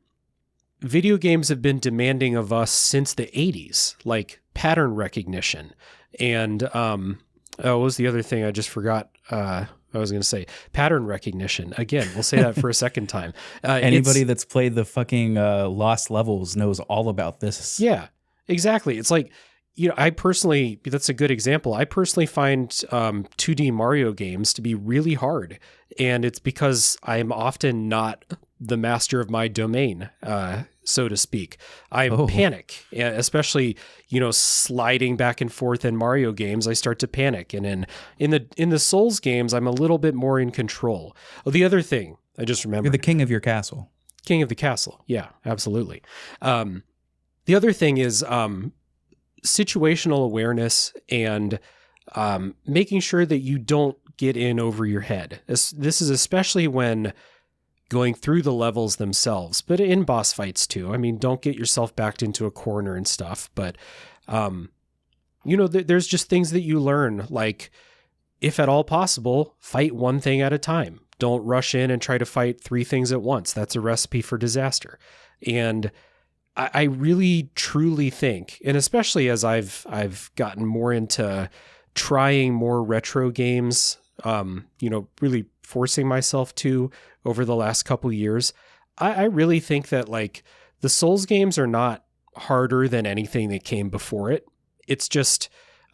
video games have been demanding of us since the 80s, like pattern recognition. And what was the other thing I just forgot? I was going to say pattern recognition. Again, we'll say that for a second time. Anybody that's played the fucking Lost Levels knows all about this. Yeah, exactly. It's like, you know, that's a good example. I personally find 2D Mario games to be really hard. And it's because I'm often not the master of my domain, so to speak. I panic, especially, you know, sliding back and forth in Mario games. I start to panic, and in the Souls games, I'm a little bit more in control. Oh, the other thing I just remembered: you're the king of your castle. King of the castle. Yeah, absolutely. The other thing is situational awareness and making sure that you don't get in over your head. This is especially when going through the levels themselves, but in boss fights too. I mean, don't get yourself backed into a corner and stuff, but you know, there's just things that you learn, like if at all possible, fight one thing at a time. Don't rush in and try to fight 3 things at once. That's a recipe for disaster. And I really truly think, and especially as I've gotten more into trying more retro games, you know, really forcing myself to over the last couple years, I really think that like the Souls games are not harder than anything that came before it. It's just,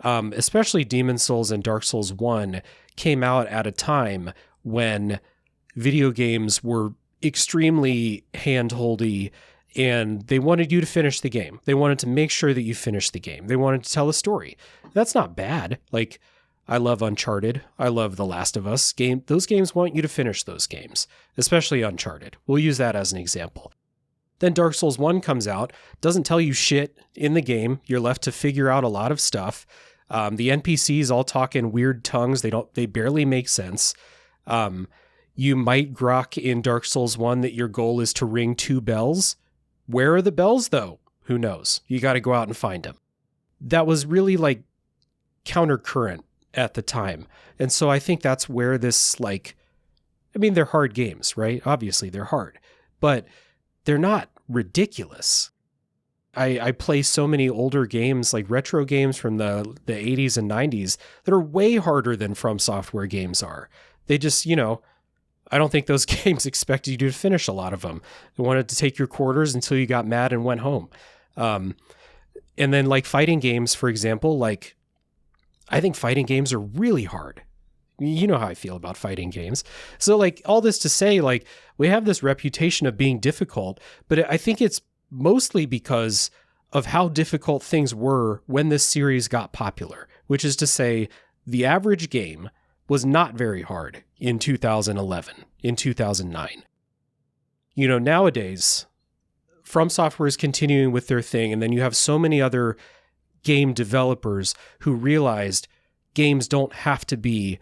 especially Demon Souls and Dark Souls 1 came out at a time when video games were extremely hand-holdy and they wanted you to finish the game. They wanted to make sure that you finished the game. They wanted to tell a story. That's not bad. Like, I love Uncharted. I love The Last of Us game. Those games want you to finish those games, especially Uncharted. We'll use that as an example. Then Dark Souls 1 comes out, doesn't tell you shit in the game. You're left to figure out a lot of stuff. The NPCs all talk in weird tongues. They barely make sense. You might grok in Dark Souls 1 that your goal is to ring 2 bells. Where are the bells though? Who knows? You got to go out and find them. That was really like countercurrent at the time. And so I think that's where this, like, I mean, they're hard games, right? Obviously they're hard, but they're not ridiculous. I play so many older games, like retro games from the 80s and 90s that are way harder than From Software games are. They just, you know, I don't think those games expected you to finish a lot of them. They wanted to take your quarters until you got mad and went home. And then like fighting games, for example, like I think fighting games are really hard. You know how I feel about fighting games. So like all this to say, like we have this reputation of being difficult, but I think it's mostly because of how difficult things were when this series got popular, which is to say the average game was not very hard in 2011, in 2009. You know, nowadays, From Software is continuing with their thing, and then you have so many other game developers who realized games don't have to be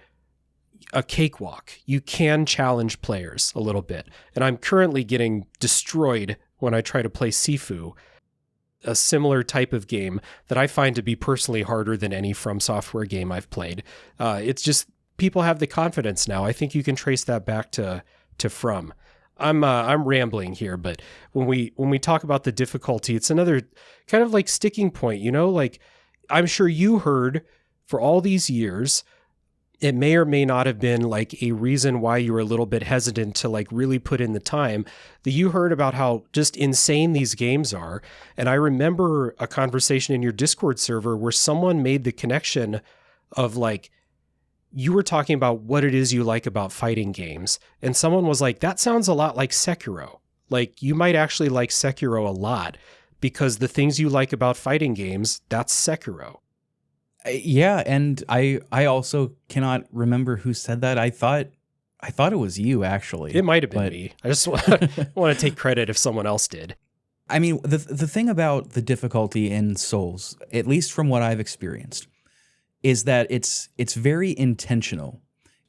a cakewalk. You can challenge players a little bit. And I'm currently getting destroyed when I try to play Sifu, a similar type of game that I find to be personally harder than any From Software game I've played. It's just people have the confidence now. I think you can trace that back to From. I'm rambling here, but when we talk about the difficulty, it's another kind of like sticking point, you know, like I'm sure you heard for all these years, it may or may not have been like a reason why you were a little bit hesitant to like really put in the time, that you heard about how just insane these games are. And I remember a conversation in your Discord server where someone made the connection of like, you were talking about what it is you like about fighting games. And someone was like, that sounds a lot like Sekiro. Like you might actually like Sekiro a lot because the things you like about fighting games, that's Sekiro. Yeah, and I also cannot remember who said that. I thought it was you, actually. It might have been me. I just want to take credit if someone else did. I mean, the thing about the difficulty in Souls, at least from what I've experienced, is that it's very intentional.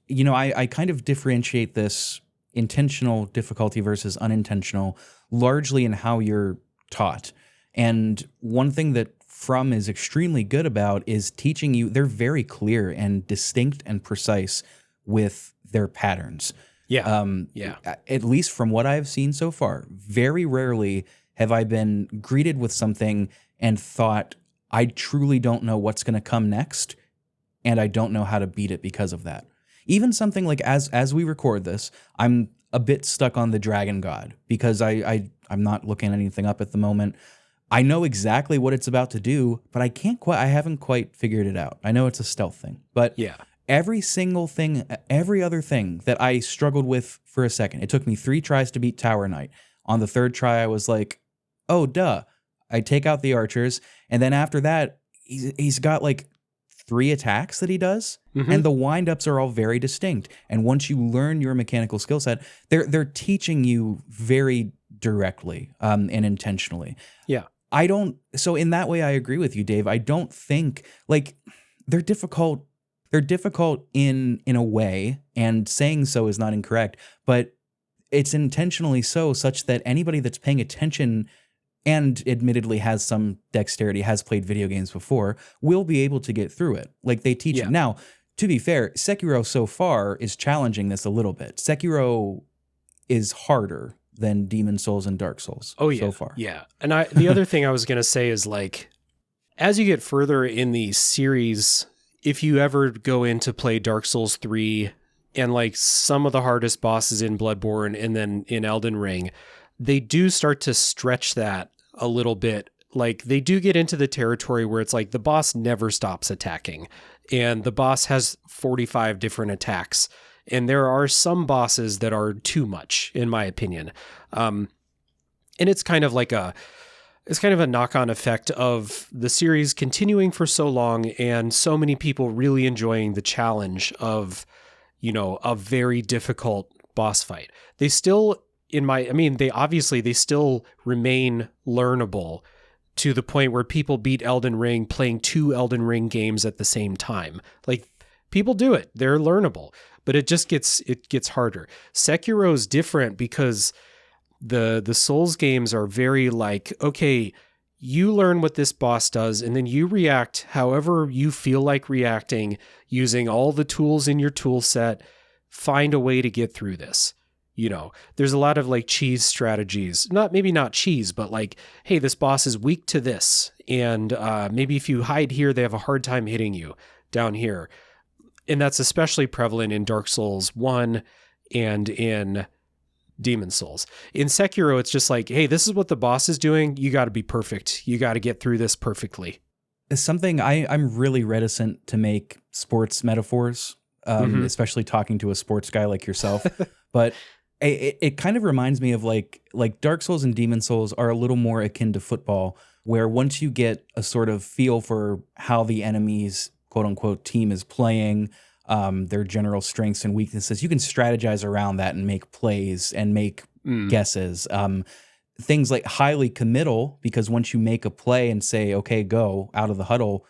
You know, I kind of differentiate this intentional difficulty versus unintentional largely in how you're taught. And one thing that From is extremely good about is teaching you. They're very clear and distinct and precise with their patterns. Yeah. At least from what I've seen so far, very rarely have I been greeted with something and thought, I truly don't know what's going to come next, and I don't know how to beat it because of that. Even something like as we record this, I'm a bit stuck on the Dragon God because I'm not looking anything up at the moment. I know exactly what it's about to do, but I haven't quite figured it out. I know it's a stealth thing, but yeah. Every single thing, every other thing that I struggled with for a second, it took me 3 tries to beat Tower Knight. On the 3rd try, I was like, oh, duh. I take out the archers, and then after that, he's got like 3 attacks that he does, and the windups are all very distinct. And once you learn your mechanical skill set, they're teaching you very directly and intentionally. Yeah. So in that way, I agree with you, Dave. I don't think like they're difficult. They're difficult in a way, and saying so is not incorrect, but it's intentionally so, such that anybody that's paying attention and admittedly has some dexterity, has played video games before, will be able to get through it. Like they teach you. Now, to be fair, Sekiro so far is challenging this a little bit. Sekiro is harder than Demon Souls and Dark Souls so far. Yeah. And the other thing I was going to say is like, as you get further in the series, if you ever go in to play Dark Souls 3 and like some of the hardest bosses in Bloodborne and then in Elden Ring, they do start to stretch that a little bit. Like they do get into the territory where it's like the boss never stops attacking and the boss has 45 different attacks. And there are some bosses that are too much, in my opinion. And it's kind of like a knock-on effect of the series continuing for so long and so many people really enjoying the challenge of, you know, a very difficult boss fight. They still, they still remain learnable to the point where people beat Elden Ring playing 2 Elden Ring games at the same time. Like people do it. They're learnable. But it just gets harder. Sekiro is different because the Souls games are very like, okay, you learn what this boss does, and then you react however you feel like reacting using all the tools in your tool set. Find a way to get through this. You know, there's a lot of like cheese strategies, maybe not cheese, but like, hey, this boss is weak to this. And maybe if you hide here, they have a hard time hitting you down here. And that's especially prevalent in Dark Souls 1 and in Demon Souls. In Sekiro, it's just like, hey, this is what the boss is doing. You got to be perfect. You got to get through this perfectly. It's something I'm really reticent to make sports metaphors, especially talking to a sports guy like yourself. But it kind of reminds me of like Dark Souls and Demon Souls are a little more akin to football, where once you get a sort of feel for how the enemy's quote unquote team is playing, their general strengths and weaknesses. You can strategize around that and make plays and make guesses. Things like highly committal, because once you make a play and say, okay, go out of the huddle,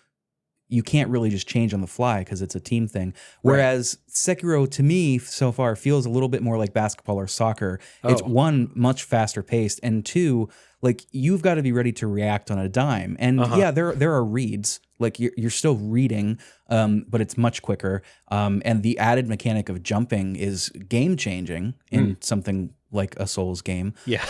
you can't really just change on the fly because it's a team thing. Whereas Sekiro, to me, so far feels a little bit more like basketball or soccer. It's one, much faster paced, and two, like you've got to be ready to react on a dime. And yeah, there are reads. Like you're still reading, but it's much quicker. And the added mechanic of jumping is game changing in something like a Souls game. Yeah.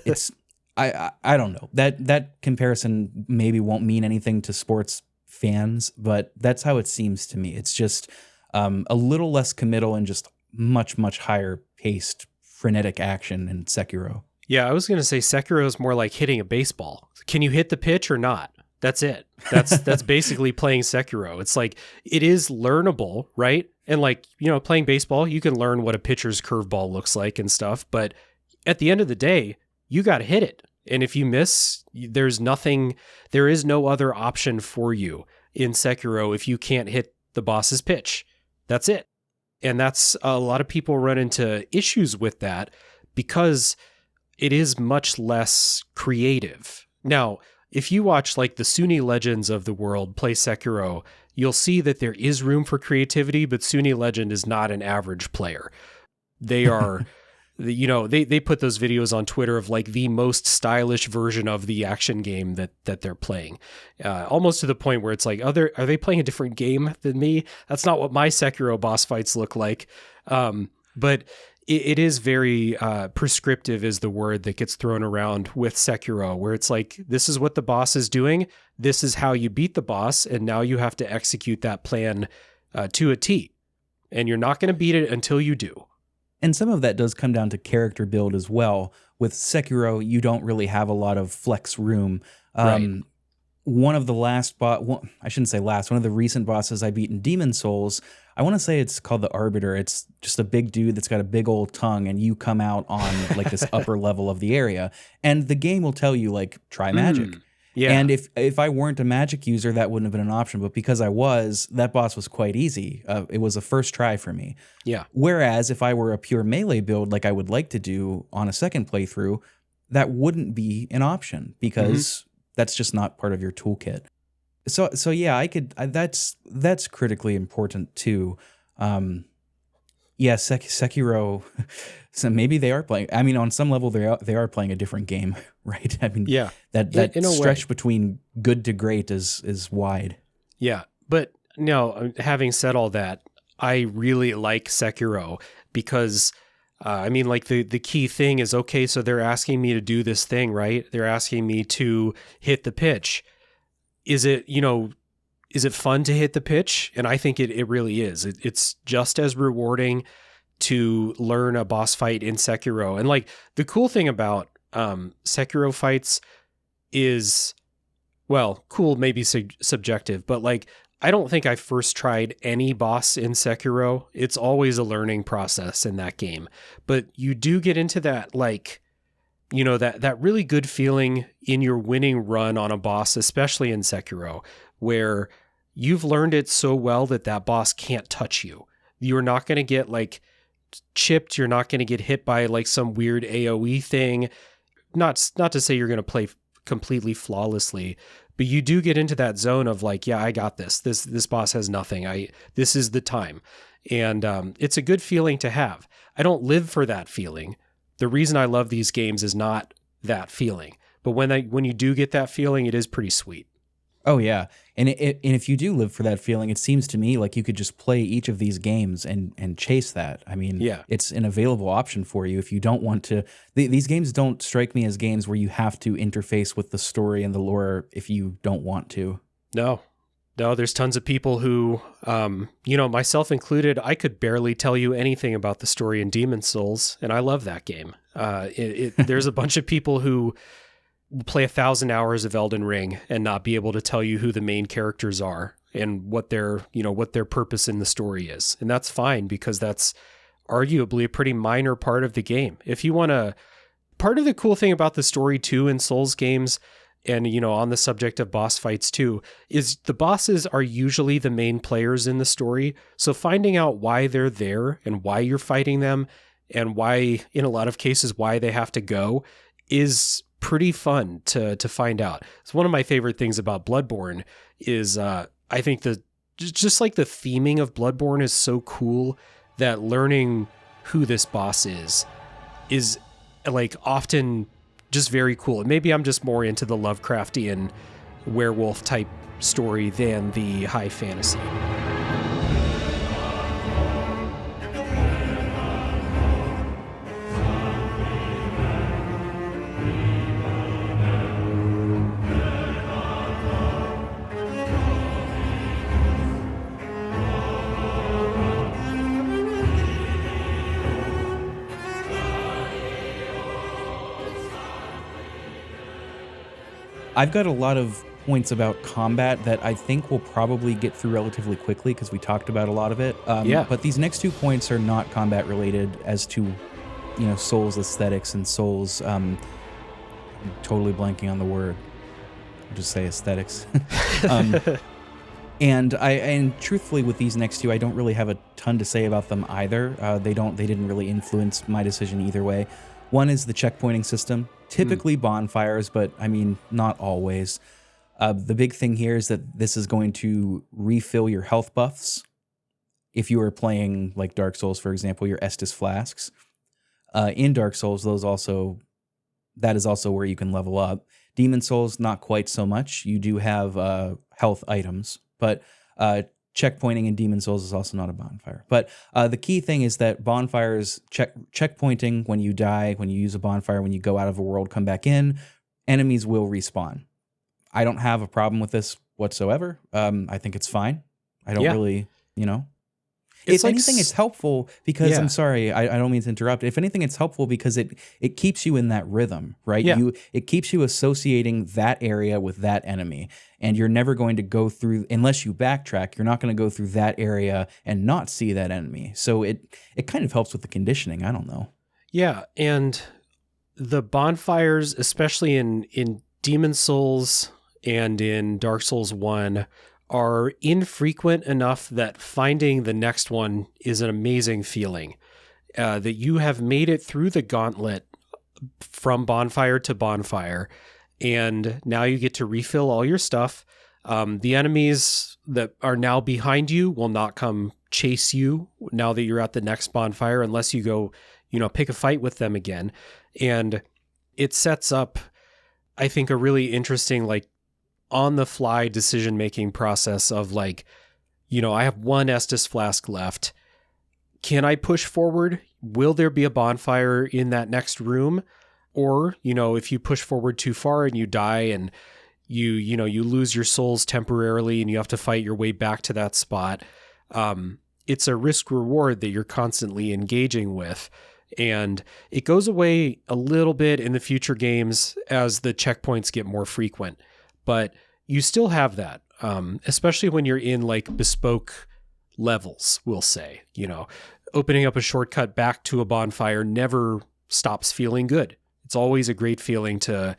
It's I don't know. That comparison maybe won't mean anything to sports fans, but that's how it seems to me. It's just a little less committal and just much higher paced, frenetic action in Sekiro. Yeah, I was going to say Sekiro is more like hitting a baseball. Can you hit the pitch or not? That's it. That's basically playing Sekiro. It's like, it is learnable, right? And like, playing baseball, you can learn what a pitcher's curveball looks like and stuff, but at the end of the day, you got to hit it. And if you miss, there is no other option for you in Sekiro if you can't hit the boss's pitch. That's it. And that's a lot of people run into issues with that because it is much less creative. Now, if you watch like the Sunni legends of the world play Sekiro, you'll see that there is room for creativity, but Sunni legend is not an average player. They are... they put those videos on Twitter of like the most stylish version of the action game that they're playing, almost to the point where it's like, are they playing a different game than me? That's not what my Sekiro boss fights look like. But it is very prescriptive is the word that gets thrown around with Sekiro, where it's like, this is what the boss is doing. This is how you beat the boss. And now you have to execute that plan to a T. And you're not going to beat it until you do. And some of that does come down to character build as well. With Sekiro, you don't really have a lot of flex room. Right. One of the one of the recent bosses I beat in Demon Souls, I want to say it's called the Arbiter. It's just a big dude that's got a big old tongue, and you come out on like this upper level of the area. And the game will tell you, like, try magic. Yeah. And if I weren't a magic user, that wouldn't have been an option. But because I was, that boss was quite easy. It was a first try for me. Yeah. Whereas if I were a pure melee build like I would like to do on a second playthrough, that wouldn't be an option because that's just not part of your toolkit. So yeah, that's critically important too. Sekiro. So maybe they are playing. I mean, on some level, they are playing a different game, right? I mean, yeah, that stretch between good to great is wide. Yeah, but no. Having said all that, I really like Sekiro because, like the key thing is, okay, so they're asking me to do this thing, right? They're asking me to hit the pitch. Is it fun to hit the pitch? And I think it really is. It's just as rewarding to learn a boss fight in Sekiro. And like the cool thing about Sekiro fights is, well, cool may be subjective, but like I don't think I first tried any boss in Sekiro. It's always a learning process in that game. But you do get into that, like, that really good feeling in your winning run on a boss, especially in Sekiro, where you've learned it so well that boss can't touch you. You're not going to get like chipped. You're not going to get hit by like some weird AoE thing. Not to say you're going to play completely flawlessly, but you do get into that zone of like, yeah, I got this. This boss has nothing. This is the time. And it's a good feeling to have. I don't live for that feeling. The reason I love these games is not that feeling. But when you do get that feeling, it is pretty sweet. Oh, yeah. And if you do live for that feeling, it seems to me like you could just play each of these games and chase that. I mean, yeah. It's an available option for you if you don't want to. These games don't strike me as games where you have to interface with the story and the lore if you don't want to. No, there's tons of people who, myself included, I could barely tell you anything about the story in Demon Souls, and I love that game. There's a bunch of people who play 1,000 hours of Elden Ring and not be able to tell you who the main characters are and what their purpose in the story is. And that's fine because that's arguably a pretty minor part of the game. If you want to, part of the cool thing about the story too in Souls games and, on the subject of boss fights too, is the bosses are usually the main players in the story. So finding out why they're there and why you're fighting them and why, in a lot of cases, why they have to go is pretty fun to find out. It's one of my favorite things about Bloodborne is I think just like the theming of Bloodborne is so cool that learning who this boss is like often just very cool. And maybe I'm just more into the Lovecraftian werewolf type story than the high fantasy. I've got a lot of points about combat that I think we'll probably get through relatively quickly because we talked about a lot of it. But these next 2 points are not combat related as to, Souls aesthetics and Souls. I'm totally blanking on the word. I'll just say aesthetics. And truthfully, with these next 2, I don't really have a ton to say about them either. They didn't really influence my decision either way. One is the checkpointing system. Typically bonfires, but I mean, not always. The big thing here is that this is going to refill your health buffs. If you are playing like Dark Souls, for example, your Estus flasks. In Dark Souls, that is also where you can level up. Demon Souls, not quite so much. You do have health items, but checkpointing in Demon Souls is also not a bonfire. But the key thing is that bonfires, checkpointing when you die, when you use a bonfire, when you go out of a world, come back in, enemies will respawn. I don't have a problem with this whatsoever. I think it's fine. I don't really, If anything, it's helpful because I'm sorry, I don't mean to interrupt. If anything, it's helpful because it keeps you in that rhythm, right? Yeah. It keeps you associating that area with that enemy, and you're never going to go through unless you backtrack. You're not going to go through that area and not see that enemy. So it kind of helps with the conditioning. I don't know. Yeah, and the bonfires, especially in Demon Souls and in Dark Souls 1, are infrequent enough that finding the next one is an amazing feeling. That you have made it through the gauntlet from bonfire to bonfire, and now you get to refill all your stuff. The enemies that are now behind you will not come chase you now that you're at the next bonfire unless you go, pick a fight with them again. And it sets up, I think, a really interesting, on-the-fly decision-making process of I have one Estus flask left. Can I push forward? Will there be a bonfire in that next room? Or, if you push forward too far and you die and you lose your souls temporarily and you have to fight your way back to that spot, it's a risk reward that you're constantly engaging with. And it goes away a little bit in the future games as the checkpoints get more frequent. But you still have that, especially when you're in bespoke levels, we'll say. Opening up a shortcut back to a bonfire never stops feeling good. It's always a great feeling to,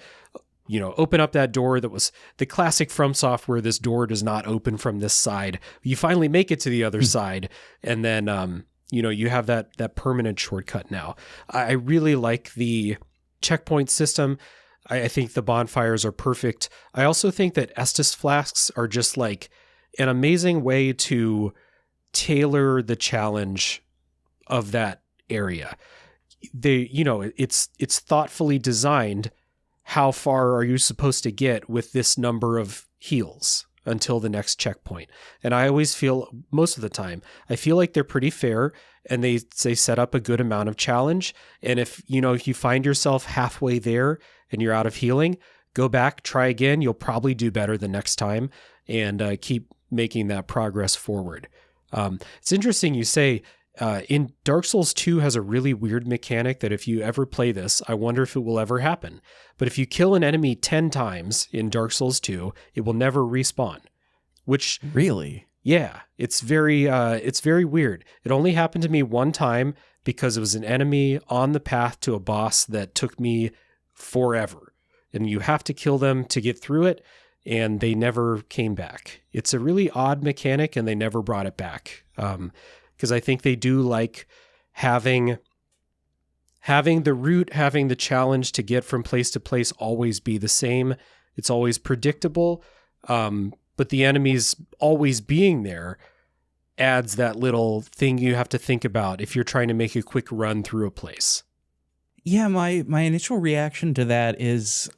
open up that door that was the classic FromSoft where this door does not open from this side. You finally make it to the other side, and then, you have that permanent shortcut now. I really like the checkpoint system. I think the bonfires are perfect. I also think that Estus flasks are just an amazing way to tailor the challenge of that area. It's thoughtfully designed. How far are you supposed to get with this number of heals until the next checkpoint? And I always feel, most of the time, I feel like they're pretty fair and they set up a good amount of challenge. And if you find yourself halfway there and you're out of healing, go back, try again. You'll probably do better the next time and keep making that progress forward. It's interesting you say in Dark Souls 2 has a really weird mechanic that if you ever play this, I wonder if it will ever happen. But if you kill an enemy 10 times in Dark Souls 2, it will never respawn. Which really? Yeah, it's very weird. It only happened to me one time because it was an enemy on the path to a boss that took me forever. and you have to kill them to get through it, and they never came back. It's a really odd mechanic, and they never brought it back. Because I think they do like having the route, having the challenge to get from place to place always be the same. It's always predictable, but the enemies always being there adds that little thing you have to think about if you're trying to make a quick run through a place. Yeah, my initial reaction to that is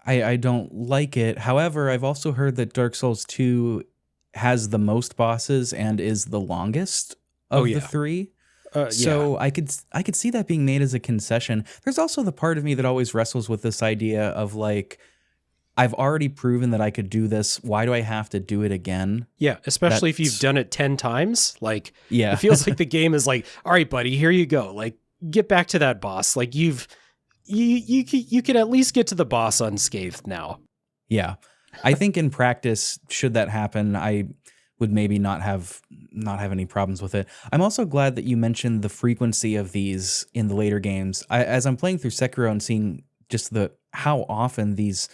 I don't like it. However, I've also heard that Dark Souls 2 has the most bosses and is the longest of the three. So I could see that being made as a concession. There's also the part of me that always wrestles with this idea of like, I've already proven that I could do this. Why do I have to do it again? Yeah, especially if you've done it 10 times. Like, yeah. It feels like the game is like, all right, buddy, here you go. Like, get back to that boss. Like, you can at least get to the boss unscathed now. Yeah. I think in practice, should that happen, I would maybe not have any problems with it. I'm also glad that you mentioned the frequency of these in the later games. As I'm playing through Sekiro and seeing just how often these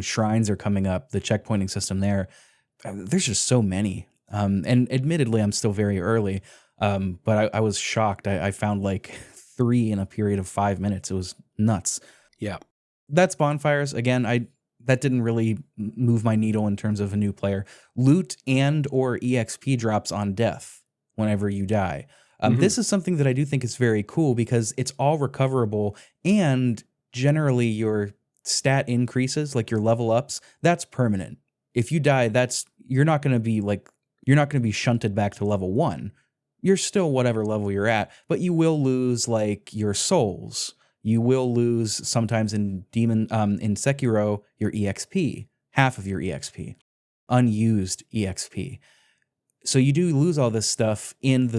shrines are coming up, the checkpointing system there's just so many. And admittedly, I'm still very early, but I was shocked. I found like 3 in a period of 5 minutes. It was nuts. Yeah. That's bonfires. Again, that didn't really move my needle in terms of a new player. Loot and or EXP drops on death whenever you die. This is something that I do think is very cool because it's all recoverable, and generally your stat increases, like your level ups, that's permanent. If you die, you're not going to be shunted back to level 1. You're still whatever level you're at, but you will lose like your souls. You will lose sometimes in Sekiro your EXP, half of your EXP, unused EXP. So you do lose all this stuff in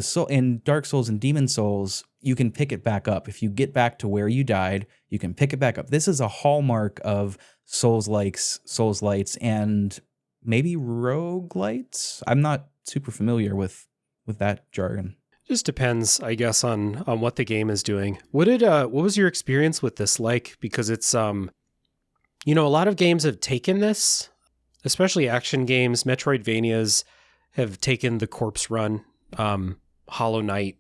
Dark Souls and Demon Souls. You can pick it back up if you get back to where you died. You can pick it back up. This is a hallmark of Souls-lights, and maybe roguelites. I'm not super familiar with that jargon. Just depends, I guess, on what the game is doing. What was your experience with this like? Because it's a lot of games have taken this, especially action games. Metroidvanias have taken the corpse run, Hollow Knight,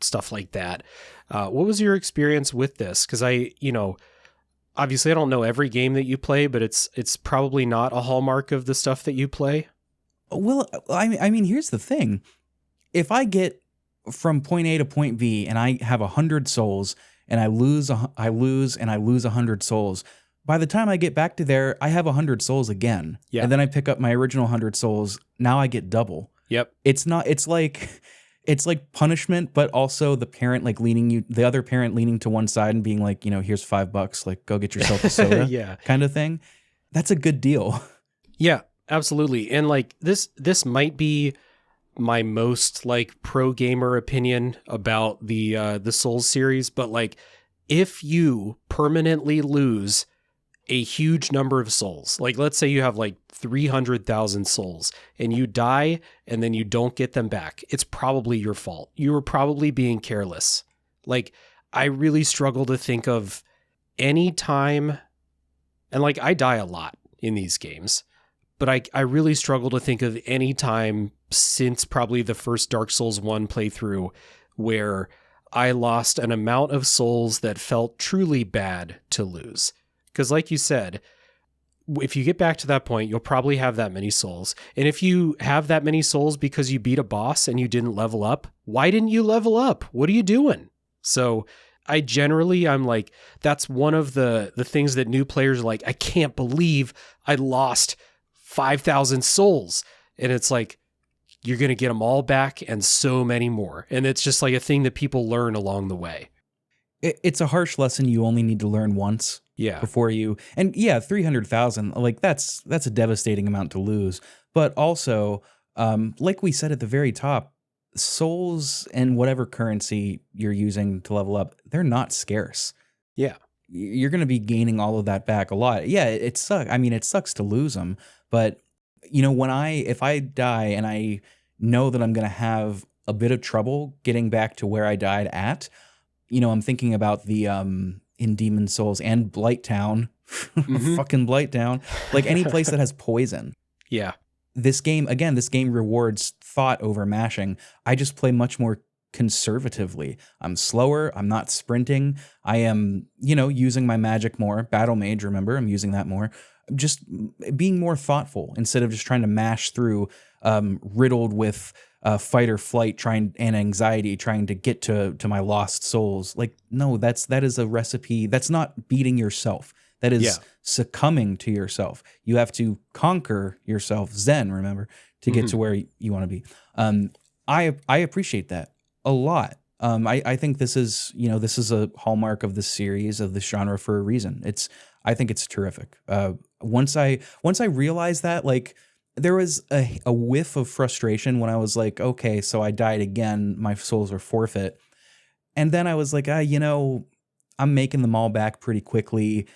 stuff like that. What was your experience with this? Because obviously I don't know every game that you play, but it's probably not a hallmark of the stuff that you play. Well, I mean, here's the thing. If I get from point A to point B and I have 100 souls and I lose 100 souls, by the time I get back to there, I have 100 souls again. Yeah. And then I pick up my original 100 souls. Now I get double. Yep. It's like punishment, but also the other parent leaning to one side and being like, here's $5, like go get yourself a soda. Yeah. Kind of thing. That's a good deal. Yeah, absolutely. And like this might be my most like pro gamer opinion about the Souls series, but like if you permanently lose a huge number of souls, like let's say you have like 300,000 souls and you die and then you don't get them back, it's probably your fault. You were probably being careless. Like I really struggle to think of any time, and like I die a lot in these games, but I really struggle to think of any time since probably the first Dark Souls 1 playthrough where I lost an amount of souls that felt truly bad to lose. Because like you said, if you get back to that point, you'll probably have that many souls. And if you have that many souls because you beat a boss and you didn't level up, why didn't you level up? What are you doing? So I'm like, that's one of the things that new players are like, I can't believe I lost 5,000 souls. And it's like, you're going to get them all back and so many more. And it's just like a thing that people learn along the way. It's a harsh lesson you only need to learn once. Yeah. Before you, and yeah, 300,000, like that's a devastating amount to lose. But also, like we said at the very top, souls and whatever currency you're using to level up, they're not scarce. Yeah. You're going to be gaining all of that back a lot. Yeah, it sucks. I mean, it sucks to lose them, but if I die and I know that I'm going to have a bit of trouble getting back to where I died at, I'm thinking about the in Demon Souls and Blight Town, fucking blight down. Like any place that has poison. Yeah. This game rewards thought over mashing. I just play much more conservatively. I'm slower. I'm not sprinting. I am, using my magic more. Battle Mage, remember, I'm using that more. Just being more thoughtful instead of just trying to mash through, riddled with fight or flight, and anxiety, trying to get to my lost souls. Like, no, that is a recipe. That's not beating yourself. That is succumbing to yourself. You have to conquer yourself, Zen, remember, to get to where you want to be. I appreciate that a lot. I think this is a hallmark of the series, of this genre, for a reason. I think it's terrific. Once I realized that, like, there was a whiff of frustration when I was like, okay, so I died again, my souls are forfeit. And then I was like, I'm making them all back pretty quickly.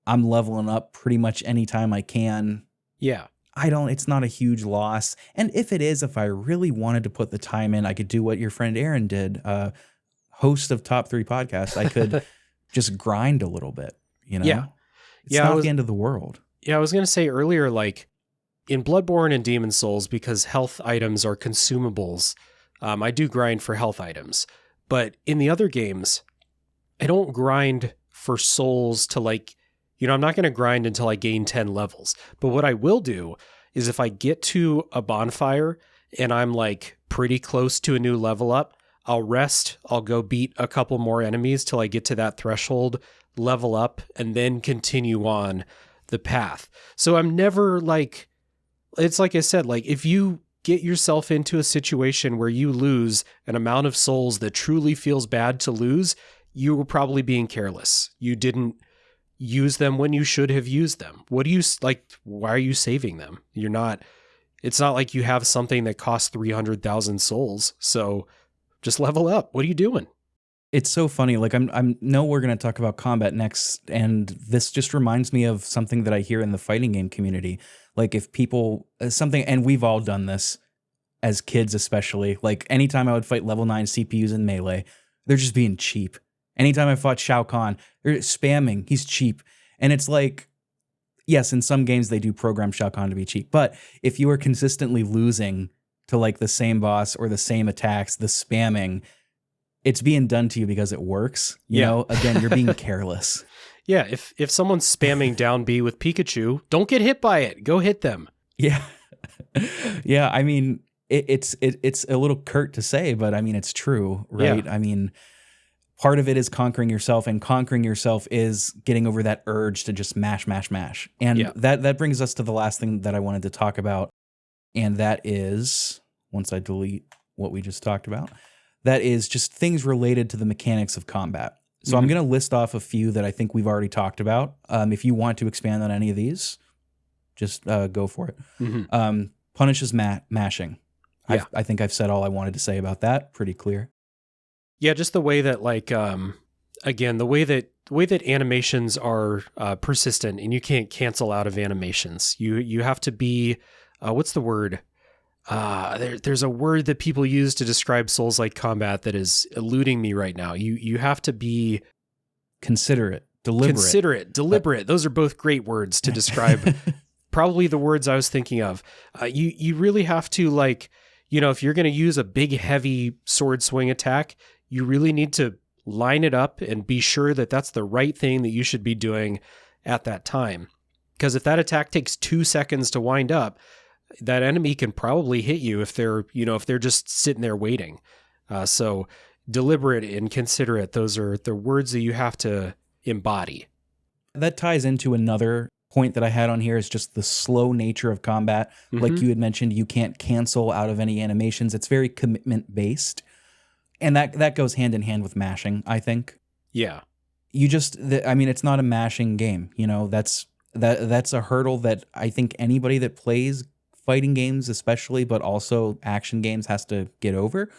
I'm leveling up pretty much anytime I can. Yeah. It's not a huge loss. And if it is, if I really wanted to put the time in, I could do what your friend Aaron did, host of Top 3 Podcasts. I could just grind a little bit, Yeah. It's not the end of the world. Yeah, I was going to say earlier, like, in Bloodborne and Demon Souls, because health items are consumables, I do grind for health items. But in the other games, I don't grind for souls to, like, I'm not going to grind until I gain 10 levels. But what I will do is if I get to a bonfire and I'm like pretty close to a new level up, I'll rest, I'll go beat a couple more enemies till I get to that threshold, level up, and then continue on the path. So I'm never like, it's like I said, like if you get yourself into a situation where you lose an amount of souls that truly feels bad to lose, you were probably being careless. You didn't use them when you should have used them. Why are you saving them? It's not like you have something that costs 300,000 souls. So just level up. What are you doing? It's so funny. Like I know we're going to talk about combat next, and this just reminds me of something that I hear in the fighting game community. Like if people, and we've all done this as kids, especially, like anytime I would fight level 9 CPUs in Melee, they're just being cheap. Anytime I fought Shao Kahn, they're spamming. He's cheap. And it's like, yes, in some games they do program Shao Kahn to be cheap. But if you are consistently losing to like the same boss or the same attacks, the spamming, it's being done to you because it works. You know, again, you're being careless. Yeah, if someone's spamming down B with Pikachu, don't get hit by it. Go hit them. Yeah. Yeah, I mean, it's a little curt to say, but I mean, it's true, right? Yeah. I mean, part of it is conquering yourself, and conquering yourself is getting over that urge to just mash. And that brings us to the last thing that I wanted to talk about, and that is, once I delete what we just talked about, that is just things related to the mechanics of combat. So I'm going to list off a few that I think we've already talked about. If you want to expand on any of these, just go for it. Punishes mashing. Yeah. I think I've said all I wanted to say about that. Pretty clear. Yeah, just the way that, like, again, the way that animations are persistent, and you can't cancel out of animations. You have to be, what's the word? There's a word that people use to describe Souls-like combat that is eluding me right now. You have to be considerate, deliberate. Those are both great words to describe probably the words I was thinking of. You really have to, like, if you're going to use a big, heavy sword swing attack, you really need to line it up and be sure that that's the right thing that you should be doing at that time. Because if that attack takes 2 seconds to wind up, that enemy can probably hit you if they're just sitting there waiting. So deliberate and considerate, those are the words that you have to embody. That ties into another point that I had on here, is just the slow nature of combat. Like you had mentioned, you can't cancel out of any animations. It's very commitment based. And that goes hand in hand with mashing, I think. Yeah. It's not a mashing game. That's a hurdle that I think anybody that plays fighting games especially, but also action games, has to get over.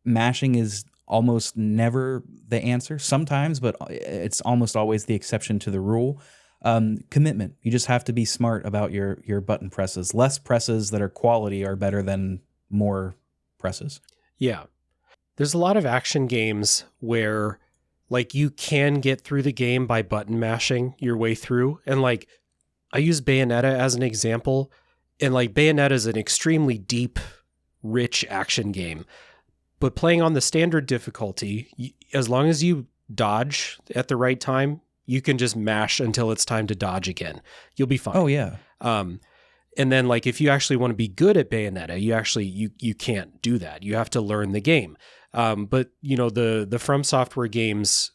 Mashing is almost never the answer. Sometimes, but it's almost always the exception to the rule. Commitment. You just have to be smart about your button presses. Less presses that are quality are better than more presses. Yeah. There's a lot of action games where Like, you can get through the game by button mashing your way through. And like, I use Bayonetta as an example. And like, Bayonetta is an extremely deep, rich action game. But playing on the standard difficulty, as long as you dodge at the right time, you can just mash until it's time to dodge again. You'll be fine. Oh, yeah. And then like, if you actually want to be good at Bayonetta, you can't do that. You have to learn the game. But you know, the From Software games,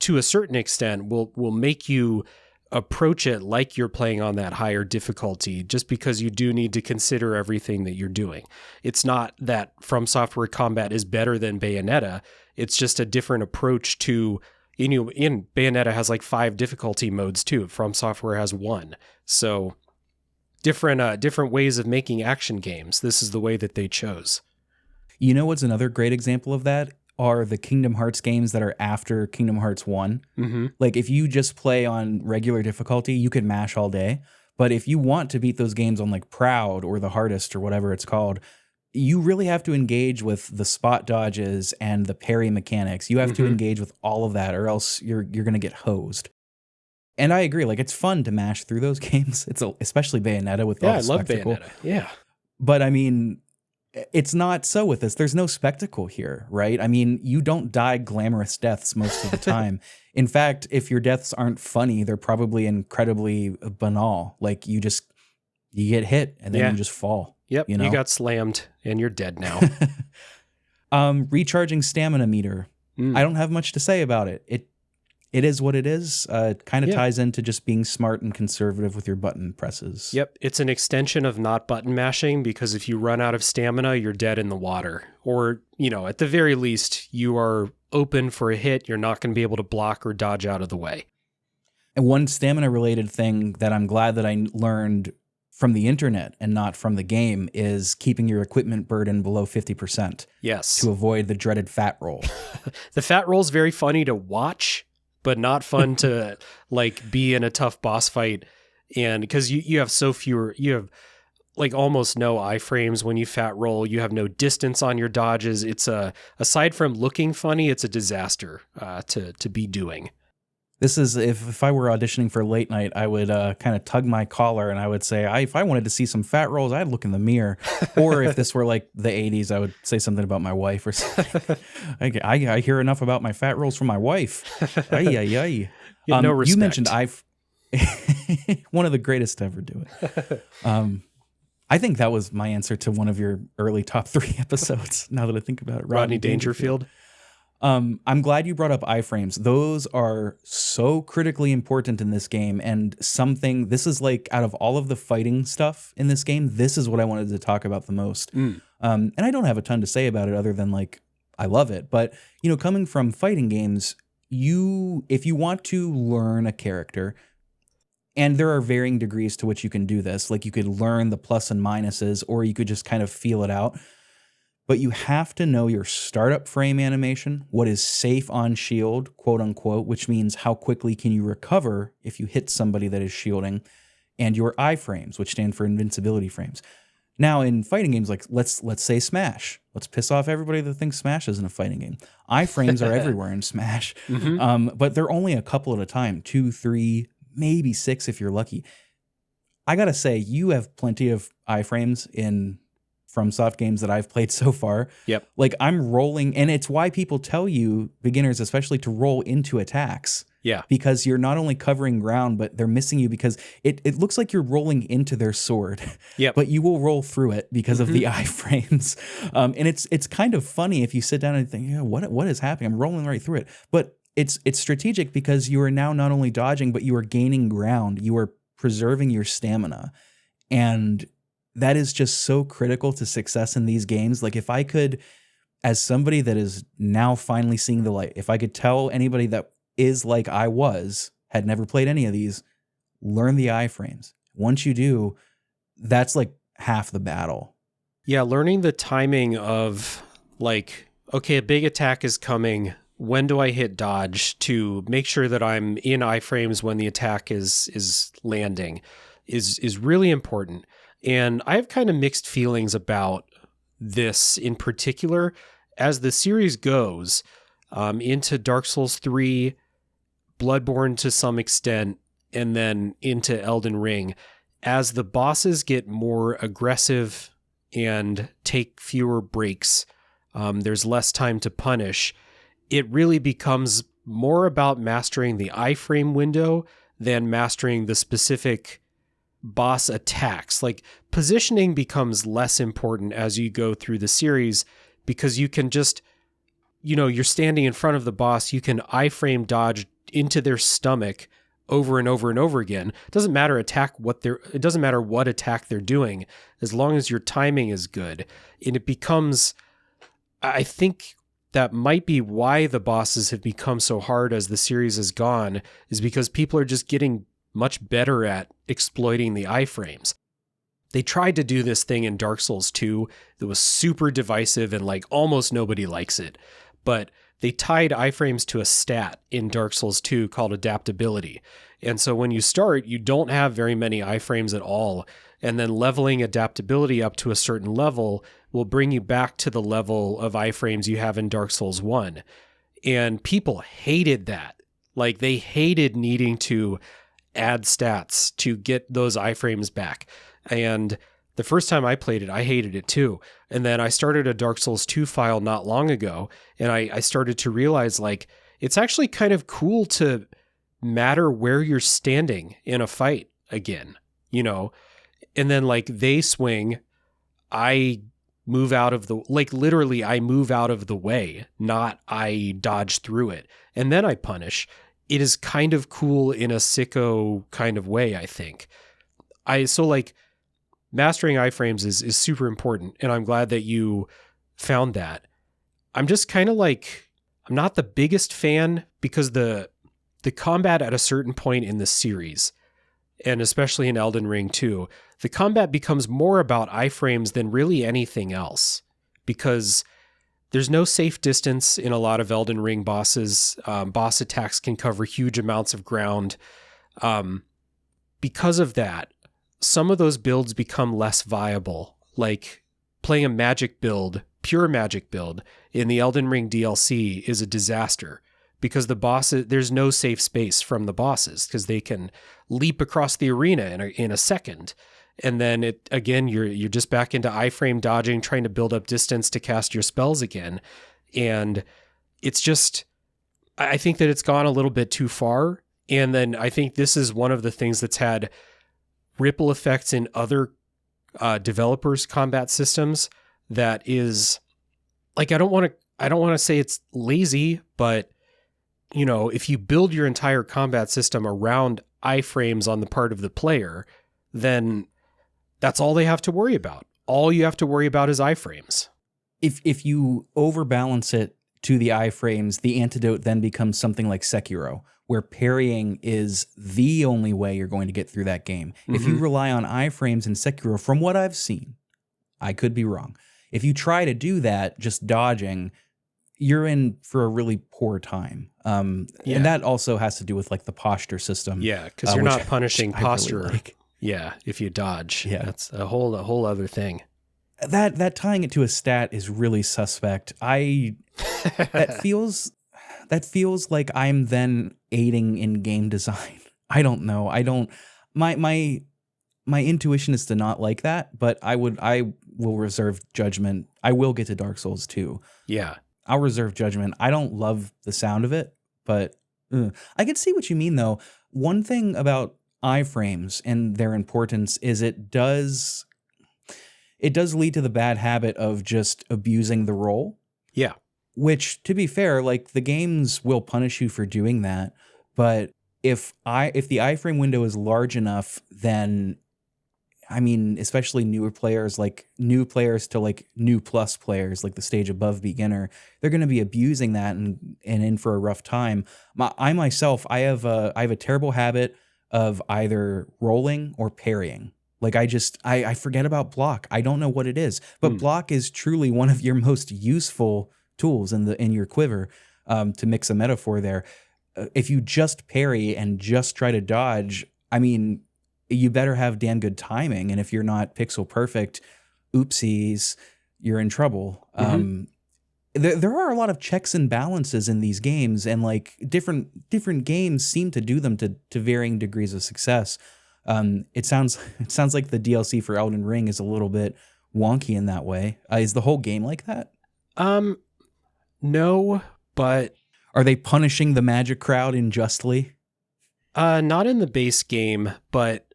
to a certain extent, will make you approach it like you're playing on that higher difficulty, just because you do need to consider everything that you're doing. It's not that From Software combat is better than Bayonetta. It's just a different approach to, in Bayonetta has like 5 difficulty modes too. From Software has 1. So different ways of making action games. This is the way that they chose. You know what's another great example of that? Are the Kingdom Hearts games that are after Kingdom Hearts 1. Mm-hmm. Like, if you just play on regular difficulty, you could mash all day. But if you want to beat those games on like Proud or the Hardest or whatever it's called, you really have to engage with the spot dodges and the parry mechanics. You have to engage with all of that, or else you're going to get hosed. And I agree. Like, it's fun to mash through those games. Especially Bayonetta with all the spectacle. I love Bayonetta. Yeah. But I mean, it's not so with this. There's no spectacle here, right? I mean, you don't die glamorous deaths most of the time. In fact, if your deaths aren't funny, they're probably incredibly banal. Like, you get hit and then you just fall. Yep. You know? You got slammed and you're dead now. Recharging stamina meter. I don't have much to say about it. It is what it is. It kind of ties into just being smart and conservative with your button presses. Yep. It's an extension of not button mashing, because if you run out of stamina, you're dead in the water. Or, you know, at the very least, you are open for a hit. You're not going to be able to block or dodge out of the way. And one stamina related thing that I'm glad that I learned from the internet and not from the game is keeping your equipment burden below 50%. Yes. To avoid the dreaded fat roll. The fat roll is very funny to watch, but not fun to like be in a tough boss fight. And because you have you have like almost no iframes when you fat roll. You have no distance on your dodges. It's aside from looking funny, it's a disaster to be doing. This is, if I were auditioning for late night, I would kind of tug my collar and I would say, if I wanted to see some fat rolls, I'd look in the mirror. Or if this were like the 80s, I would say something about my wife or something. I hear enough about my fat rolls from my wife. Ay. No respect. You mentioned one of the greatest to ever do it. I think that was my answer to one of your early top 3 episodes, now that I think about it. Rodney Dangerfield. I'm glad you brought up iframes. Those are so critically important in this game, and this is like, out of all of the fighting stuff in this game, this is what I wanted to talk about the most. And I don't have a ton to say about it other than like, I love it. But, you know, coming from fighting games, if you want to learn a character, and there are varying degrees to which you can do this, like you could learn the plus and minuses, or you could just kind of feel it out. But you have to know your startup frame animation, what is safe on shield, quote unquote, which means how quickly can you recover if you hit somebody that is shielding, and your iframes, which stand for invincibility frames. Now, in fighting games, like let's say Smash. Let's piss off everybody that thinks Smash isn't a fighting game. Iframes are everywhere in Smash, but they're only a couple at a time, 2, 3, maybe 6 if you're lucky. I gotta say, you have plenty of iframes in FromSoft games that I've played so far. Yep. Like, I'm rolling, and it's why people tell you, beginners especially, to roll into attacks. Yeah. Because you're not only covering ground, but they're missing you because it looks like you're rolling into their sword. Yep. But you will roll through it because of the iframes. And it's kind of funny if you sit down and think, what is happening? I'm rolling right through it. But it's strategic because you are now not only dodging, but you are gaining ground. You are preserving your stamina. And that is just so critical to success in these games. Like, if I could, as somebody that is now finally seeing the light, if I could tell anybody that is like I had never played any of these, learn the iframes. Once you do, that's like half the battle. Yeah, learning the timing of like, okay, a big attack is coming. When do I hit dodge to make sure that I'm in iframes when the attack is landing is really important. And I have kind of mixed feelings about this in particular. As the series goes, into Dark Souls 3, Bloodborne to some extent, and then into Elden Ring. As the bosses get more aggressive and take fewer breaks, there's less time to punish. It really becomes more about mastering the iframe window than mastering the specific boss attacks. Like, positioning becomes less important as you go through the series, because you can just, you're standing in front of the boss, you can iframe dodge into their stomach over and over and over again. It doesn't matter it doesn't matter what attack they're doing, as long as your timing is good. And it becomes, I think that might be why the bosses have become so hard as the series has gone, is because people are just getting much better at exploiting the iframes. They tried to do this thing in Dark Souls 2 that was super divisive and like almost nobody likes it, but they tied iframes to a stat in Dark Souls 2 called adaptability. And so when you start, you don't have very many iframes at all. And then leveling adaptability up to a certain level will bring you back to the level of iframes you have in Dark Souls 1. And people hated that. Like, they hated needing to add stats to get those iframes back. And the first time I played it, I hated it too. And then I started a Dark Souls 2 file not long ago, and I started to realize, like, it's actually kind of cool to matter where you're standing in a fight again, And then, like, they swing, I move out of the, like, literally I move out of the way, not I dodge through it. And then I punish. It is kind of cool in a sicko kind of way, I think. Mastering iframes is super important, and I'm glad that you found that. I'm just kind of like, I'm not the biggest fan, because the combat at a certain point in the series, and especially in Elden Ring 2, the combat becomes more about iframes than really anything else, because there's no safe distance in a lot of Elden Ring bosses. Boss attacks can cover huge amounts of ground. Because of that, some of those builds become less viable. Like, playing a magic build, pure magic build, in the Elden Ring DLC is a disaster, because the bosses, there's no safe space from the bosses, because they can leap across the arena in a second. And then you're just back into iframe dodging, trying to build up distance to cast your spells again. And it's just, I think that it's gone a little bit too far. And then I think this is one of the things that's had ripple effects in other developers' combat systems. That is, like, I don't want to say it's lazy, but if you build your entire combat system around iframes on the part of the player, then that's all they have to worry about. All you have to worry about is iframes. If you overbalance it to the iframes, the antidote then becomes something like Sekiro, where parrying is the only way you're going to get through that game. Mm-hmm. If you rely on iframes in Sekiro, from what I've seen, I could be wrong. If you try to do that, just dodging, you're in for a really poor time. And that also has to do with, like, the posture system. Yeah, because you're not punishing posture. Really like. Yeah, if you dodge. Yeah. That's a whole other thing. That tying it to a stat is really suspect. That feels like I'm then aiding in game design. I don't know. My intuition is to not like that, but I will reserve judgment. I will get to Dark Souls 2. Yeah. I'll reserve judgment. I don't love the sound of it, but I can see what you mean, though. One thing about iframes and their importance is it does lead to the bad habit of just abusing the roll. Yeah. Which, to be fair, like, the games will punish you for doing that. But if the iframe window is large enough, then, I mean, especially newer players, like new players to like new plus players, like the stage above beginner, they're going to be abusing that and in for a rough time. I myself have a terrible habit of either rolling or parrying. Like, I forget about block. I don't know what it is, but block is truly one of your most useful tools in your quiver, to mix a metaphor there. If you just parry and just try to dodge, I mean, you better have damn good timing. And if you're not pixel perfect, oopsies, you're in trouble. there are a lot of checks and balances in these games, and like different games seem to do them to varying degrees of success. It sounds like the DLC for Elden Ring is a little bit wonky in that way. Is the whole game like that? No, but are they punishing the magic crowd unjustly? Not in the base game, but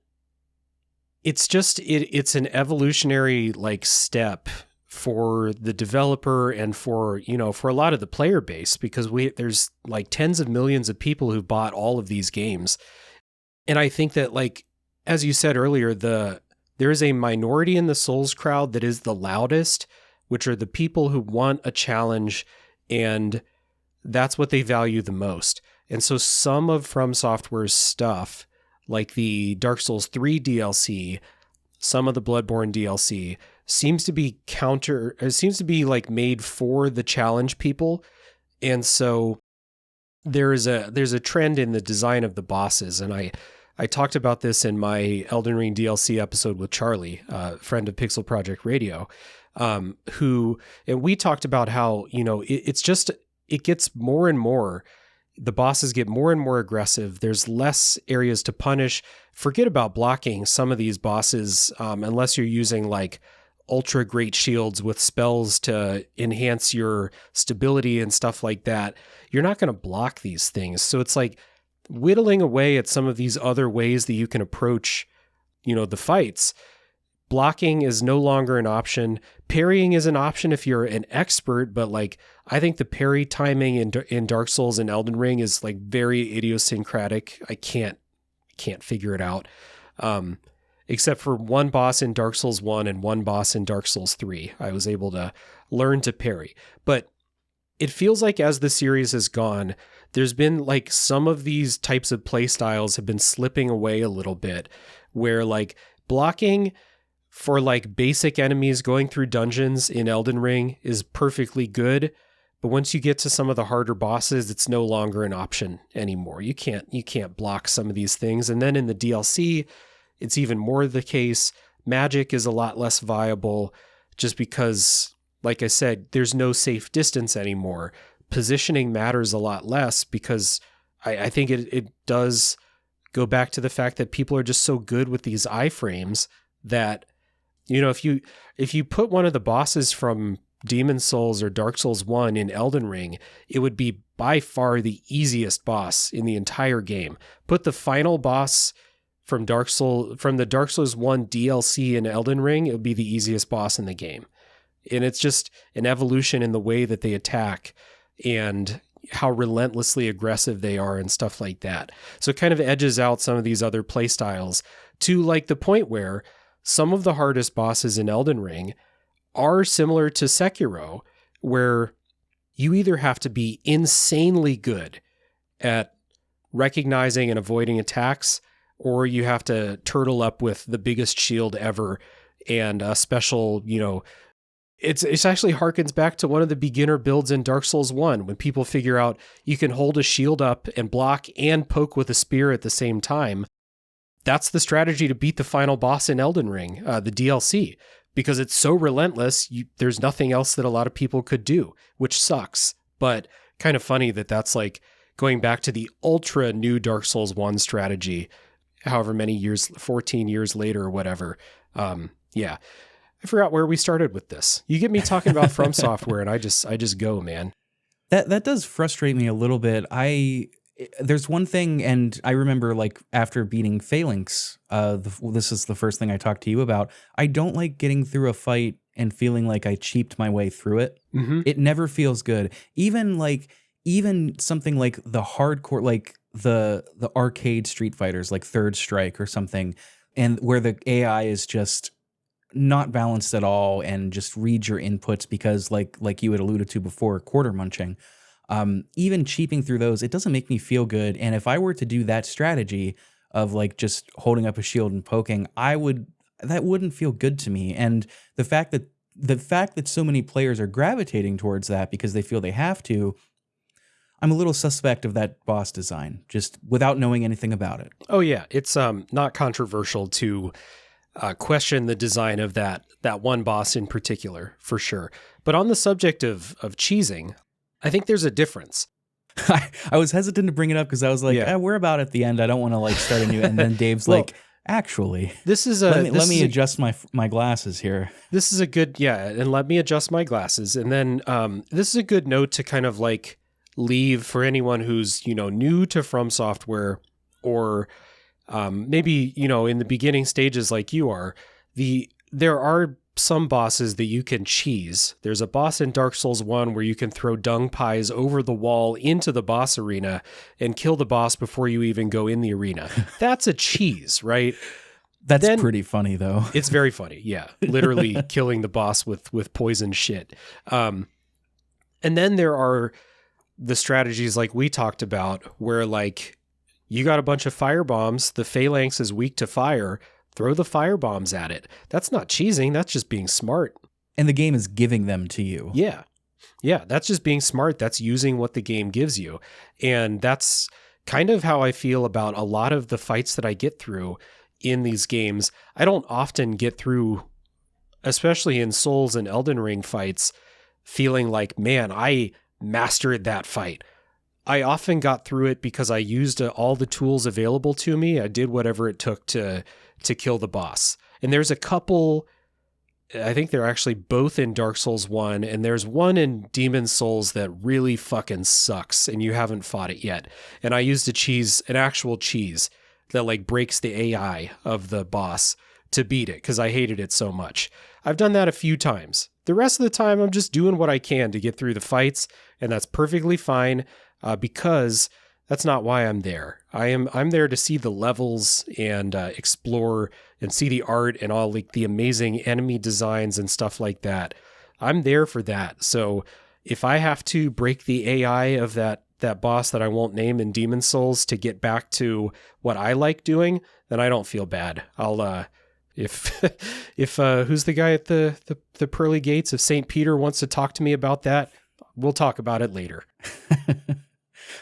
it's just it's an evolutionary like step for the developer and for a lot of the player base, because there's like tens of millions of people who bought all of these games. And I think that, like, as you said earlier, there is a minority in the Souls crowd that is the loudest, which are the people who want a challenge, and that's what they value the most. And so some of From Software's stuff, like the Dark Souls 3 DLC, some of the Bloodborne DLC, seems to be like made for the challenge people. And so there's a trend in the design of the bosses. And I talked about this in my Elden Ring DLC episode with Charlie, friend of pixelprojectradio, and we talked about how, it gets more and more, the bosses get more and more aggressive. There's less areas to punish. Forget about blocking some of these bosses, unless you're using like ultra great shields with spells to enhance your stability and stuff like that. You're not going to block these things. So it's like whittling away at some of these other ways that you can approach, the fights. Blocking is no longer an option. Parrying is an option if you're an expert, but like I think the parry timing in Dark Souls and Elden Ring is like very idiosyncratic. I can't figure it out. Except for one boss in Dark Souls 1 and one boss in Dark Souls 3, I was able to learn to parry. But it feels like as the series has gone, there's been like some of these types of play styles have been slipping away a little bit, where like blocking for like basic enemies going through dungeons in Elden Ring is perfectly good. But once you get to some of the harder bosses, it's no longer an option anymore. You can't block some of these things. And then in the DLC, it's even more the case. Magic is a lot less viable just because, like I said, there's no safe distance anymore. Positioning matters a lot less because I think it does go back to the fact that people are just so good with these iframes that, if you put one of the bosses from Demon Souls or Dark Souls 1 in Elden Ring, it would be by far the easiest boss in the entire game. Put the final boss from the Dark Souls 1 DLC in Elden Ring, it would be the easiest boss in the game. And it's just an evolution in the way that they attack and how relentlessly aggressive they are and stuff like that. So it kind of edges out some of these other play styles to like the point where some of the hardest bosses in Elden Ring are similar to Sekiro, where you either have to be insanely good at recognizing and avoiding attacks, or you have to turtle up with the biggest shield ever and a special, it's actually harkens back to one of the beginner builds in Dark Souls 1, when people figure out you can hold a shield up and block and poke with a spear at the same time. That's the strategy to beat the final boss in Elden Ring, the DLC, because it's so relentless. There's nothing else that a lot of people could do, which sucks. But kind of funny that that's like going back to the ultra new Dark Souls 1 strategy, however many years, 14 years later or whatever. Yeah. I forgot where we started with this. You get me talking about From Software and I just go, man. That does frustrate me a little bit. There's one thing, and I remember like after beating Phalanx, this is the first thing I talked to you about. I don't like getting through a fight and feeling like I cheaped my way through it. Mm-hmm. It never feels good. Even something like the hardcore, like the arcade Street Fighters, like Third Strike or something, and where the AI is just not balanced at all and just reads your inputs because like you had alluded to before, quarter munching. Even cheaping through those, it doesn't make me feel good. And if I were to do that strategy of like just holding up a shield and poking, that wouldn't feel good to me. And the fact that so many players are gravitating towards that because they feel they have to, I'm a little suspect of that boss design, just without knowing anything about it. Oh yeah, it's not controversial to question the design of that one boss in particular, for sure. But on the subject of cheesing, I think there's a difference. I was hesitant to bring it up because I was like, we're about at the end. I don't want to like start a new. And then Dave's like, actually, this is let me adjust my glasses here. This is a good, and let me adjust my glasses. And then this is a good note to kind of like leave for anyone who's, new to From Software, or maybe, in the beginning stages like you are. There are some bosses that you can cheese. There's a boss in Dark Souls 1 where you can throw dung pies over the wall into the boss arena and kill the boss before you even go in the arena. That's a cheese, right? That's pretty funny, though. It's very funny, yeah. Literally killing the boss with poison shit. And then there are the strategies like we talked about where, like, you got a bunch of fire bombs, the phalanx is weak to fire, throw the fire bombs at it. That's not cheesing, that's just being smart. And the game is giving them to you. Yeah. Yeah, that's just being smart. That's using what the game gives you. And that's kind of how I feel about a lot of the fights that I get through in these games. I don't often get through, especially in Souls and Elden Ring fights, feeling like, man, I mastered that fight. I often got through it because I used all the tools available to me. I did whatever it took to kill the boss. And there's a couple, I think they're actually both in Dark Souls 1, and there's one in Demon Souls that really fucking sucks, and you haven't fought it yet. And I used an actual cheese that like breaks the AI of the boss to beat it, because I hated it so much. I've done that a few times. The rest of the time, I'm just doing what I can to get through the fights, and that's perfectly fine, because that's not why I'm there. I'm there to see the levels and explore and see the art and all like the amazing enemy designs and stuff like that. I'm there for that. So if I have to break the AI of that boss that I won't name in Demon Souls to get back to what I like doing, then I don't feel bad. I'll if who's the guy at the pearly gates? If St. Peter wants to talk to me about that, we'll talk about it later.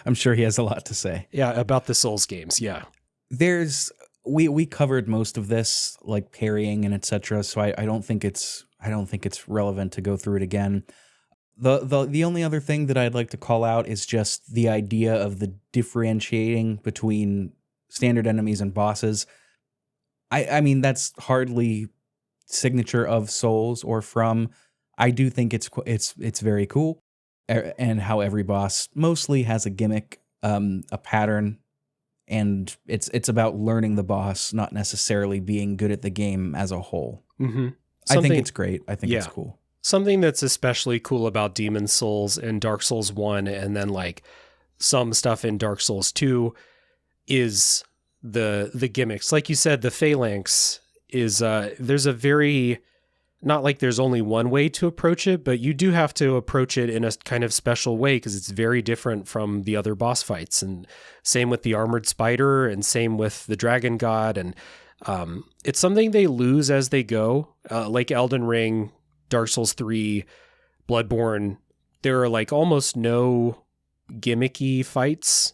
I'm sure he has a lot to say. Yeah, about the Souls games. Yeah. We covered most of this, like parrying and etc. So I don't think it's relevant to go through it again. The only other thing that I'd like to call out is just the idea of the differentiating between standard enemies and bosses. I mean, that's hardly signature of Souls or From. I do think it's very cool, and how every boss mostly has a gimmick, a pattern, and it's about learning the boss, not necessarily being good at the game as a whole. Mm-hmm. I think it's great. I think it's cool. Something that's especially cool about Demon Souls and Dark Souls 1, and then like some stuff in Dark Souls 2, is the gimmicks. Like you said, the phalanx is there's a very, not like there's only one way to approach it, but you do have to approach it in a kind of special way because it's very different from the other boss fights. And same with the armored spider, and same with the dragon god. And it's something they lose as they go, like Elden Ring, Dark Souls 3, Bloodborne. There are like almost no gimmicky fights.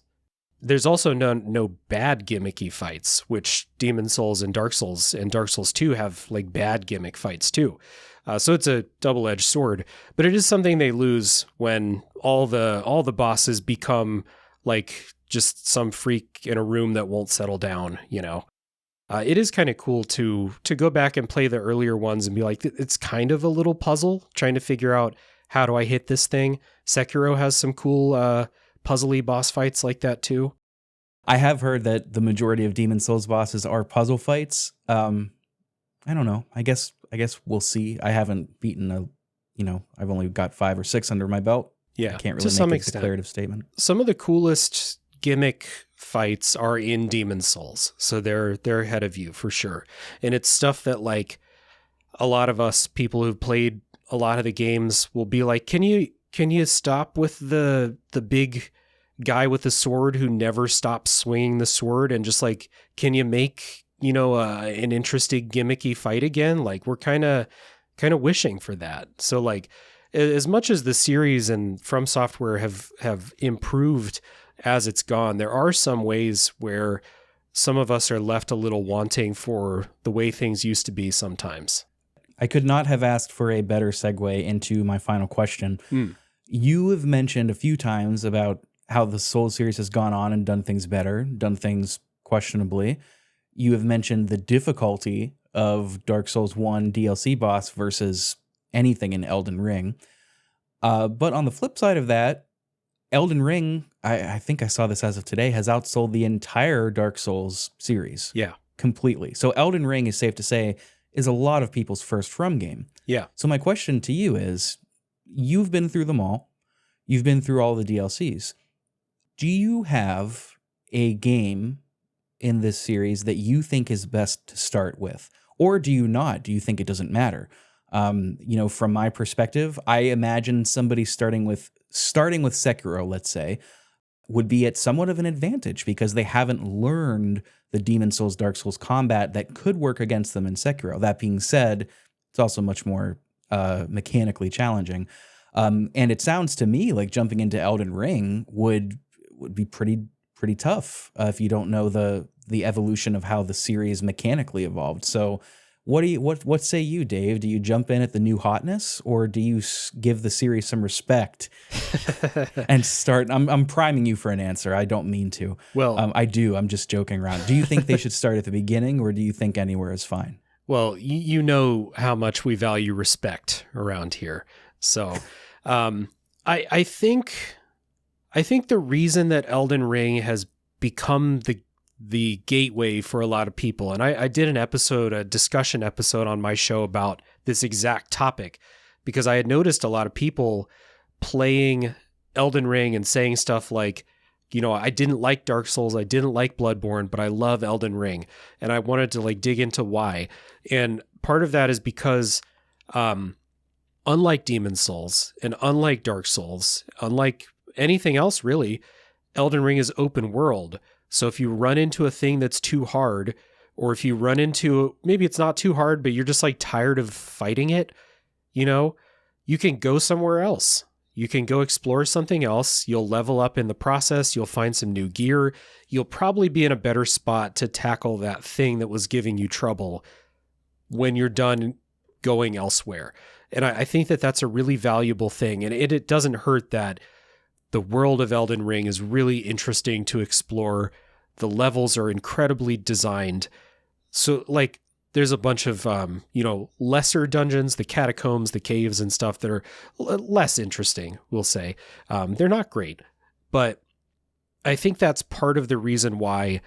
There's also no bad gimmicky fights, which Demon Souls and Dark Souls 2 have like bad gimmick fights too. So it's a double-edged sword, but it is something they lose when all the bosses become like just some freak in a room that won't settle down, you know. It is kind of cool to go back and play the earlier ones and be like, it's kind of a little puzzle trying to figure out, how do I hit this thing? Sekiro has some cool puzzly boss fights like that too. I have heard that the majority of Demon Souls bosses are puzzle fights. I don't know. I guess we'll see. I haven't beaten I've only got 5 or 6 under my belt. Yeah, I can't really make a declarative statement. Some of the coolest gimmick fights are in Demon Souls, so they're ahead of you for sure. And it's stuff that like a lot of us people who've played a lot of the games will be like, can you stop with the big guy with the sword who never stops swinging the sword, and just like, can you make an interesting gimmicky fight again? Like, we're kind of wishing for that. So like, as much as the series and From Software have improved as it's gone, there are some ways where some of us are left a little wanting for the way things used to be sometimes. I could not have asked for a better segue into my final question. Mm. You have mentioned a few times about how the Souls series has gone on and done things better, done things questionably. You have mentioned the difficulty of Dark Souls 1 DLC boss versus anything in Elden Ring. But on the flip side of that, Elden Ring, I think I saw this as of today, has outsold the entire Dark Souls series. Yeah. Completely. So Elden Ring, is safe to say, is a lot of people's first From game. Yeah. So my question to you is, you've been through them all. You've been through all the DLCs. Do you have a game in this series that you think is best to start with? Or do you not? Do you think it doesn't matter? From my perspective, I imagine somebody starting with Sekiro, let's say, would be at somewhat of an advantage because they haven't learned the Demon Souls, Dark Souls combat that could work against them in Sekiro. That being said, it's also much more mechanically challenging. And it sounds to me like jumping into Elden Ring would be pretty tough if you don't know the evolution of how the series mechanically evolved. So what say you, Dave? Do you jump in at the new hotness, or do you give the series some respect and start? I'm priming you for an answer. I don't mean to. Well, I do. I'm just joking around. Do you think they should start at the beginning, or do you think anywhere is fine? Well, you know how much we value respect around here. So, I think the reason that Elden Ring has become the gateway for a lot of people, and I did a discussion episode on my show about this exact topic, because I had noticed a lot of people playing Elden Ring and saying stuff like, I didn't like Dark Souls, I didn't like Bloodborne, but I love Elden Ring. And I wanted to dig into why. And part of that is because, unlike Demon Souls and unlike Dark Souls, unlike anything else really, Elden Ring is open world. So if you run into a thing that's too hard, or if you run into, maybe it's not too hard, but you're just tired of fighting it, you can go somewhere else. You can go explore something else. You'll level up in the process. You'll find some new gear. You'll probably be in a better spot to tackle that thing that was giving you trouble when you're done going elsewhere. And I think that that's a really valuable thing. And it doesn't hurt that the world of Elden Ring is really interesting to explore. The levels are incredibly designed. So there's a bunch of, lesser dungeons, the catacombs, the caves and stuff that are less interesting, we'll say. They're not great, but I think that's part of the reason why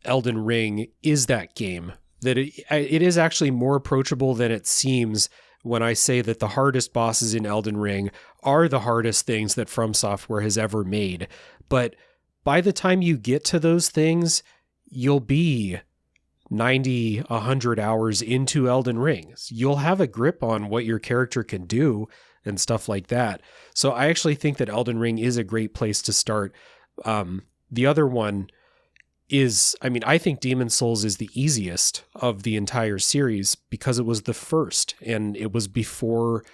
Elden Ring is that game, that it is actually more approachable than it seems when I say that the hardest bosses in Elden Ring are the hardest things that FromSoft has ever made. But by the time you get to those things, you'll be 90, 100 hours into Elden Ring. You'll have a grip on what your character can do and stuff like that. So I actually think that Elden Ring is a great place to start. The other one is, I think Demon Souls is the easiest of the entire series because it was the first, and it was before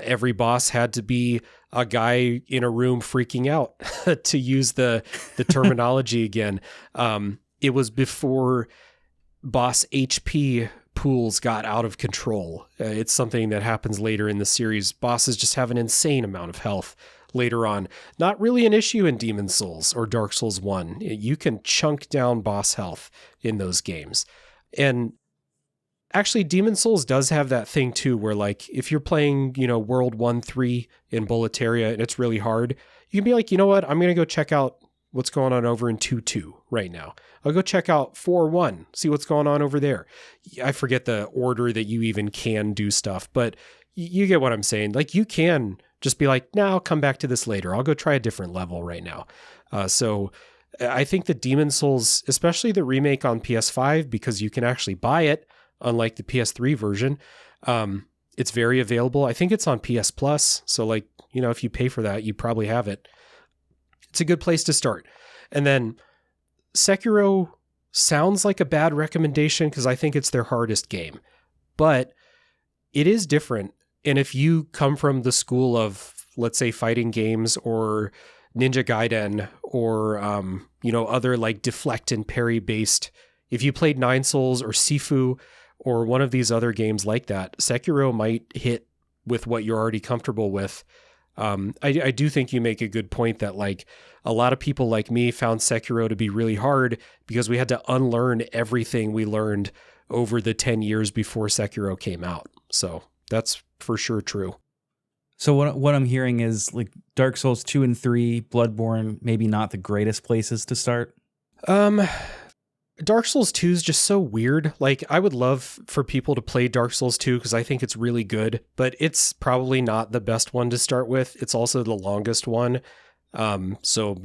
every boss had to be a guy in a room freaking out, to use the terminology again. It was before boss HP pools got out of control. It's something that happens later in the series. Bosses just have an insane amount of health later on. Not really an issue in Demon Souls or Dark Souls 1. You can chunk down boss health in those games. And actually, Demon Souls does have that thing too, where if you're playing, World 1-3 in Boletaria and it's really hard, you can be like, you know what? I'm going to go check out what's going on over in 2-2 right now. I'll go check out 4-1, see what's going on over there. I forget the order that you even can do stuff, but you get what I'm saying. You can just be like, no, I'll come back to this later. I'll go try a different level right now. So I think the Demon Souls, especially the remake on PS5, because you can actually buy it, unlike the PS3 version, it's very available. I think it's on PS Plus. So if you pay for that, you probably have it. It's a good place to start. And then Sekiro sounds like a bad recommendation because I think it's their hardest game, but it is different. And if you come from the school of, let's say, fighting games or Ninja Gaiden or, other like deflect and parry based. If you played Nine Souls or Sifu or one of these other games like that, Sekiro might hit with what you're already comfortable with. I do think you make a good point that like a lot of people like me found Sekiro to be really hard because we had to unlearn everything we learned over the 10 years before Sekiro came out. So that's for sure true. So what I'm hearing is like Dark Souls 2 and 3, Bloodborne, maybe not the greatest places to start. Dark Souls 2 is just so weird. Like, I would love for people to play Dark Souls 2 because I think it's really good, but it's probably not the best one to start with. It's also the longest one. So,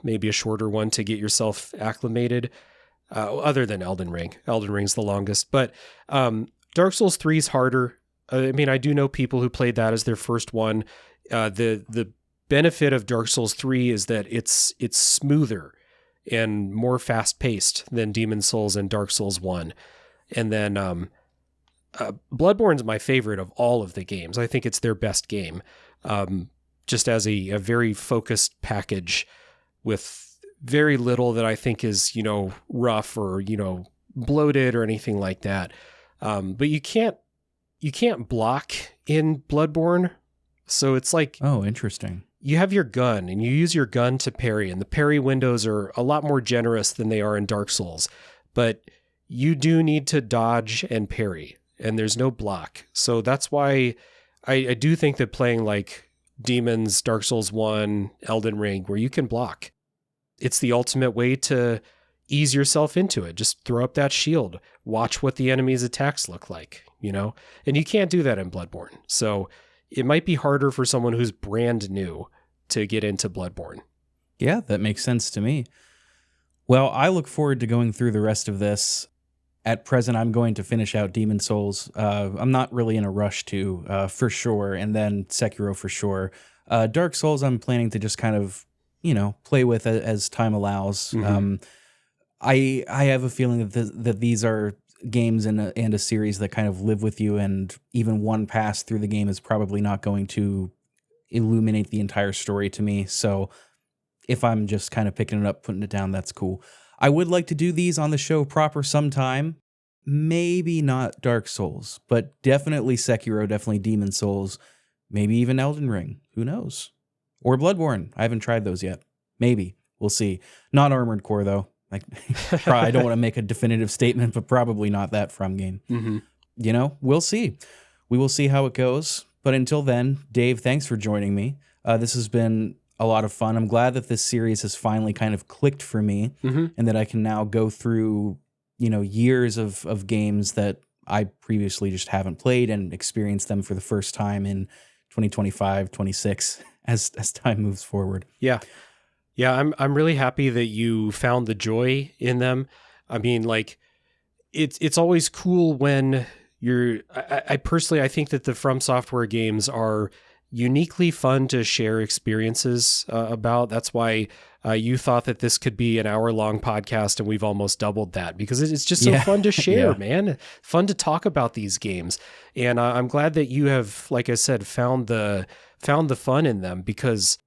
maybe a shorter one to get yourself acclimated, other than Elden Ring. Elden Ring's the longest, but Dark Souls 3 is harder. I mean, I do know people who played that as their first one. The benefit of Dark Souls 3 is that it's smoother and more fast-paced than Demon Souls and Dark Souls 1. And then Bloodborne's my favorite of all of the games. I think it's their best game, just as a very focused package with very little that I think is, rough or, bloated or anything like that. But you can't block in Bloodborne. So it's like... Oh, interesting. You have your gun and you use your gun to parry, and the parry windows are a lot more generous than they are in Dark Souls, but you do need to dodge and parry, and there's no block. So that's why I do think that playing like Demons, Dark Souls 1, Elden Ring, where you can block, it's the ultimate way to ease yourself into it. Just throw up that shield, watch what the enemy's attacks look like, and you can't do that in Bloodborne. So it might be harder for someone who's brand new to get into Bloodborne. Yeah, that makes sense to me. Well, I look forward to going through the rest of this. At present, I'm going to finish out Demon Souls. I'm not really in a rush to, for sure, and then Sekiro for sure. Dark Souls, I'm planning to just kind of, play with as time allows. Mm-hmm. I have a feeling that these are games and a series that kind of live with you, and even one pass through the game is probably not going to illuminate the entire story to me. So if I'm just kind of picking it up, putting it down, that's cool. I would like to do these on the show proper sometime. Maybe not Dark Souls, but definitely Sekiro, definitely Demon Souls, maybe even Elden Ring. Who knows? Or Bloodborne. I haven't tried those yet. Maybe. We'll see. Not Armored Core, though. I don't want to make a definitive statement, but probably not that From game. Mm-hmm. We'll see. We will see how it goes. But until then, Dave, thanks for joining me. This has been a lot of fun. I'm glad that this series has finally kind of clicked for me, mm-hmm. and that I can now go through, years of games that I previously just haven't played and experience them for the first time in 2025, 26 as time moves forward. Yeah. Yeah, I'm really happy that you found the joy in them. I mean, like, it's always cool when I personally, I think that the From Software games are uniquely fun to share experiences about. That's why you thought that this could be an hour-long podcast, and we've almost doubled that because it's just so fun to share, man. Fun to talk about these games. And I'm glad that you have, like I said, found the fun in them, because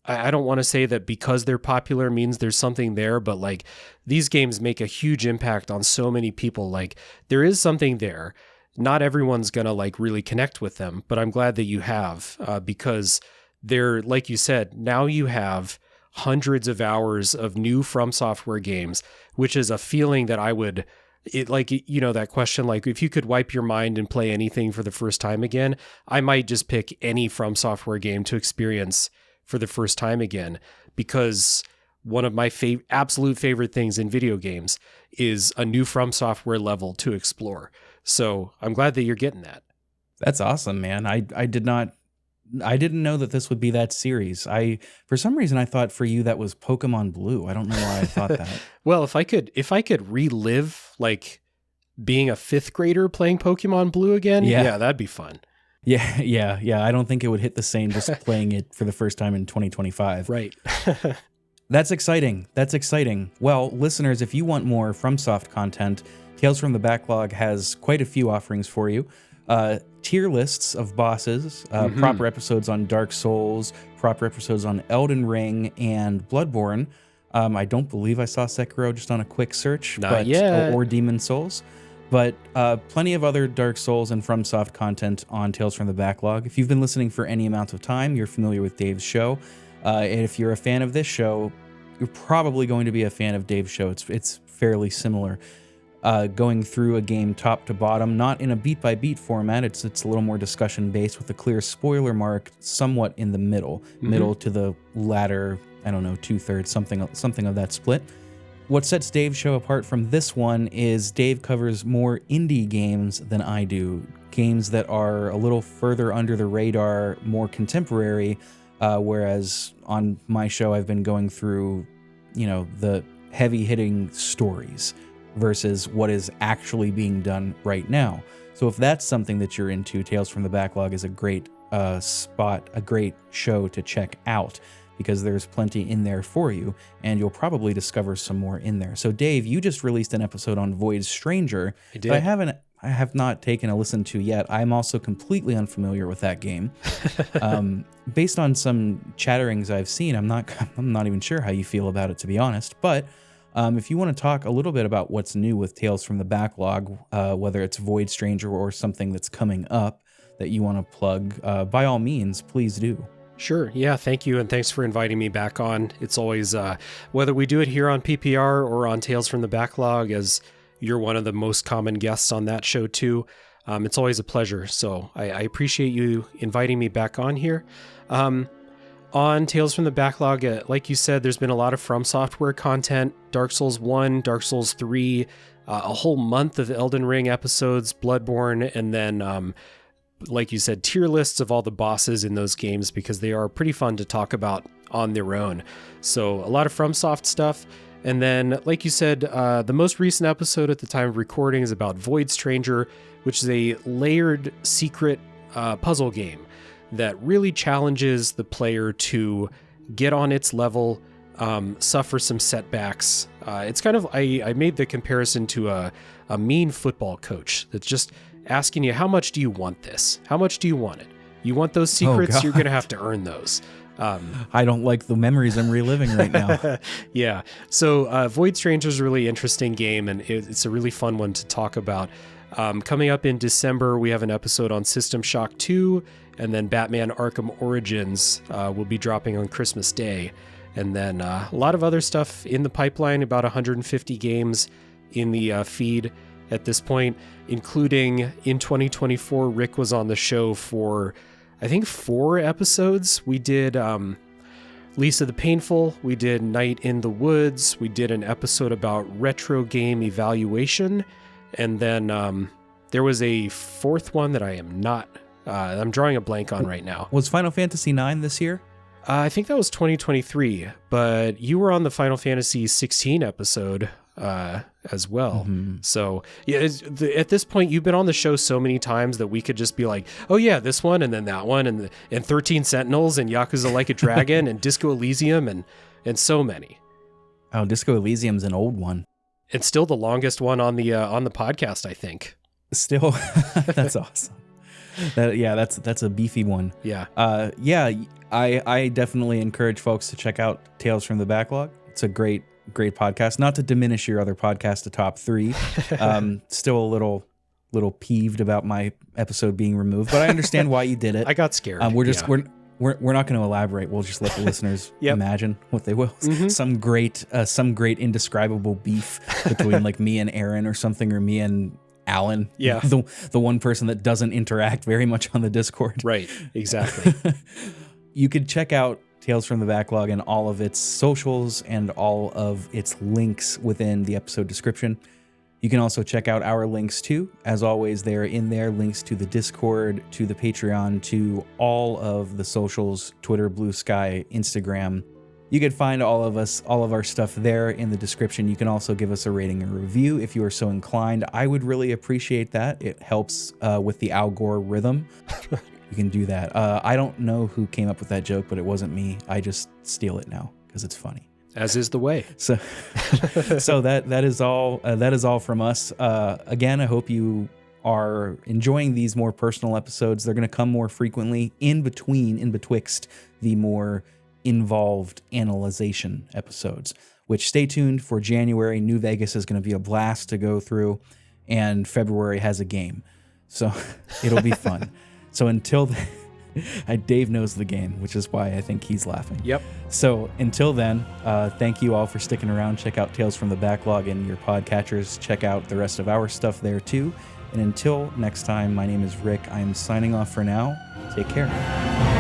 I don't want to say that because they're popular means there's something there, but like these games make a huge impact on so many people. Like there is something there. Not everyone's going to like really connect with them, but I'm glad that you have, because they're, like you said, now you have hundreds of hours of new From Software games, which is a feeling that I would, that question, like if you could wipe your mind and play anything for the first time again, I might just pick any From Software game to experience for the first time again, because one of my absolute favorite things in video games is a new From Software level to explore. So I'm glad that you're getting that. That's awesome, man. I didn't know that this would be that series. For some reason I thought for you that was Pokemon Blue. I don't know why I thought that. Well, if I could relive like being a fifth grader playing Pokemon Blue again, yeah, that'd be fun. Yeah. I don't think it would hit the same just playing it for the first time in 2025. Right. That's exciting. That's exciting. Well, listeners, if you want more FromSoft content, Tales from the Backlog has quite a few offerings for you. Tier lists of bosses, proper episodes on Dark Souls, proper episodes on Elden Ring and Bloodborne. I don't believe I saw Sekiro just on a quick search, Not yet. or Demon Souls. But plenty of other Dark Souls and FromSoft content on Tales from the Backlog. If you've been listening for any amount of time, you're familiar with Dave's show. And if you're a fan of this show, you're probably going to be a fan of Dave's show. It's fairly similar. Going through a game top to bottom, not in a beat-by-beat format. It's a little more discussion-based with a clear spoiler mark somewhat in the middle to the latter, I don't know, 2/3, something of that split. What sets Dave's show apart from this one is Dave covers more indie games than I do, games that are a little further under the radar, more contemporary, whereas on my show I've been going through, the heavy-hitting stories versus what is actually being done right now. So if that's something that you're into, Tales from the Backlog is a great a great show to check out, because there's plenty in there for you, and you'll probably discover some more in there. So Dave, you just released an episode on Void Stranger. I did. That I have not taken a listen to yet. I'm also completely unfamiliar with that game. Based on some chatterings I've seen, I'm not even sure how you feel about it, to be honest. But if you want to talk a little bit about what's new with Tales from the Backlog, whether it's Void Stranger or something that's coming up that you want to plug, by all means, please do. Sure. Yeah. Thank you. And thanks for inviting me back on. It's always, whether we do it here on PPR or on Tales from the Backlog, as you're one of the most common guests on that show too. It's always a pleasure. So I appreciate you inviting me back on here. On Tales from the Backlog, like you said, there's been a lot of From Software content, Dark Souls 1, Dark Souls 3, a whole month of Elden Ring episodes, Bloodborne, and then, like you said, tier lists of all the bosses in those games, because they are pretty fun to talk about on their own. So a lot of FromSoft stuff. And then, like you said, the most recent episode at the time of recording is about Void Stranger, which is a layered secret puzzle game that really challenges the player to get on its level, suffer some setbacks. It's kind of, I made the comparison to a mean football coach that's just asking you, how much do you want this? How much do you want it? You want those secrets? You're going to have to earn those. I don't like the memories I'm reliving right now. Yeah. So Void Stranger is a really interesting game, and it's a really fun one to talk about. Coming up in December, we have an episode on System Shock 2, and then Batman Arkham Origins will be dropping on Christmas Day. And then a lot of other stuff in the pipeline, about 150 games in the feed at this point, including in 2024, Rick was on the show for, I think, 4 episodes. We did Lisa the Painful, we did Night in the Woods, we did an episode about retro game evaluation, and then there was a 4th one that I am not, I'm drawing a blank on right now. Was Final Fantasy IX this year? I think that was 2023, but you were on the Final Fantasy 16 episode as well. Mm-hmm. So yeah, at this point, you've been on the show so many times that we could just be like, oh yeah, this one, and then that one, and 13 Sentinels, and Yakuza Like a Dragon, and Disco Elysium, and so many. Oh, Disco Elysium's an old one. It's still the longest one on the podcast, I think. Still, that's awesome. That's a beefy one. Yeah. I definitely encourage folks to check out Tales from the Backlog. It's a great podcast. Not to diminish your other podcast to top 3. Still a little peeved about my episode being removed, but I understand why you did it. I got scared. We're not going to elaborate. We'll just let the listeners imagine what they will. Mm-hmm. Some great indescribable beef between like me and Aaron or something, or me and Alan. Yeah. The one person that doesn't interact very much on the Discord. Right. Exactly. You could check out Tales from the Backlog and all of its socials and all of its links within the episode description. You can also check out our links too. As always, they're in there, links to the Discord, to the Patreon, to all of the socials, Twitter, Blue Sky, Instagram. You can find all of our stuff there in the description. You can also give us a rating and review if you are so inclined. I would really appreciate that. It helps with the algorithm. You can do that. I don't know who came up with that joke, but it wasn't me. I just steal it now because it's funny. As is the way. So that is all from us. Again, I hope you are enjoying these more personal episodes. They're going to come more frequently in betwixt the more involved analyzation episodes, which stay tuned for January. New Vegas is going to be a blast to go through, and February has a game. So it'll be fun. So until then, Dave knows the game, which is why I think he's laughing. Yep. So until then, thank you all for sticking around. Check out Tales from the Backlog in your podcatchers. Check out the rest of our stuff there too. And until next time, my name is Rick. I am signing off for now. Take care.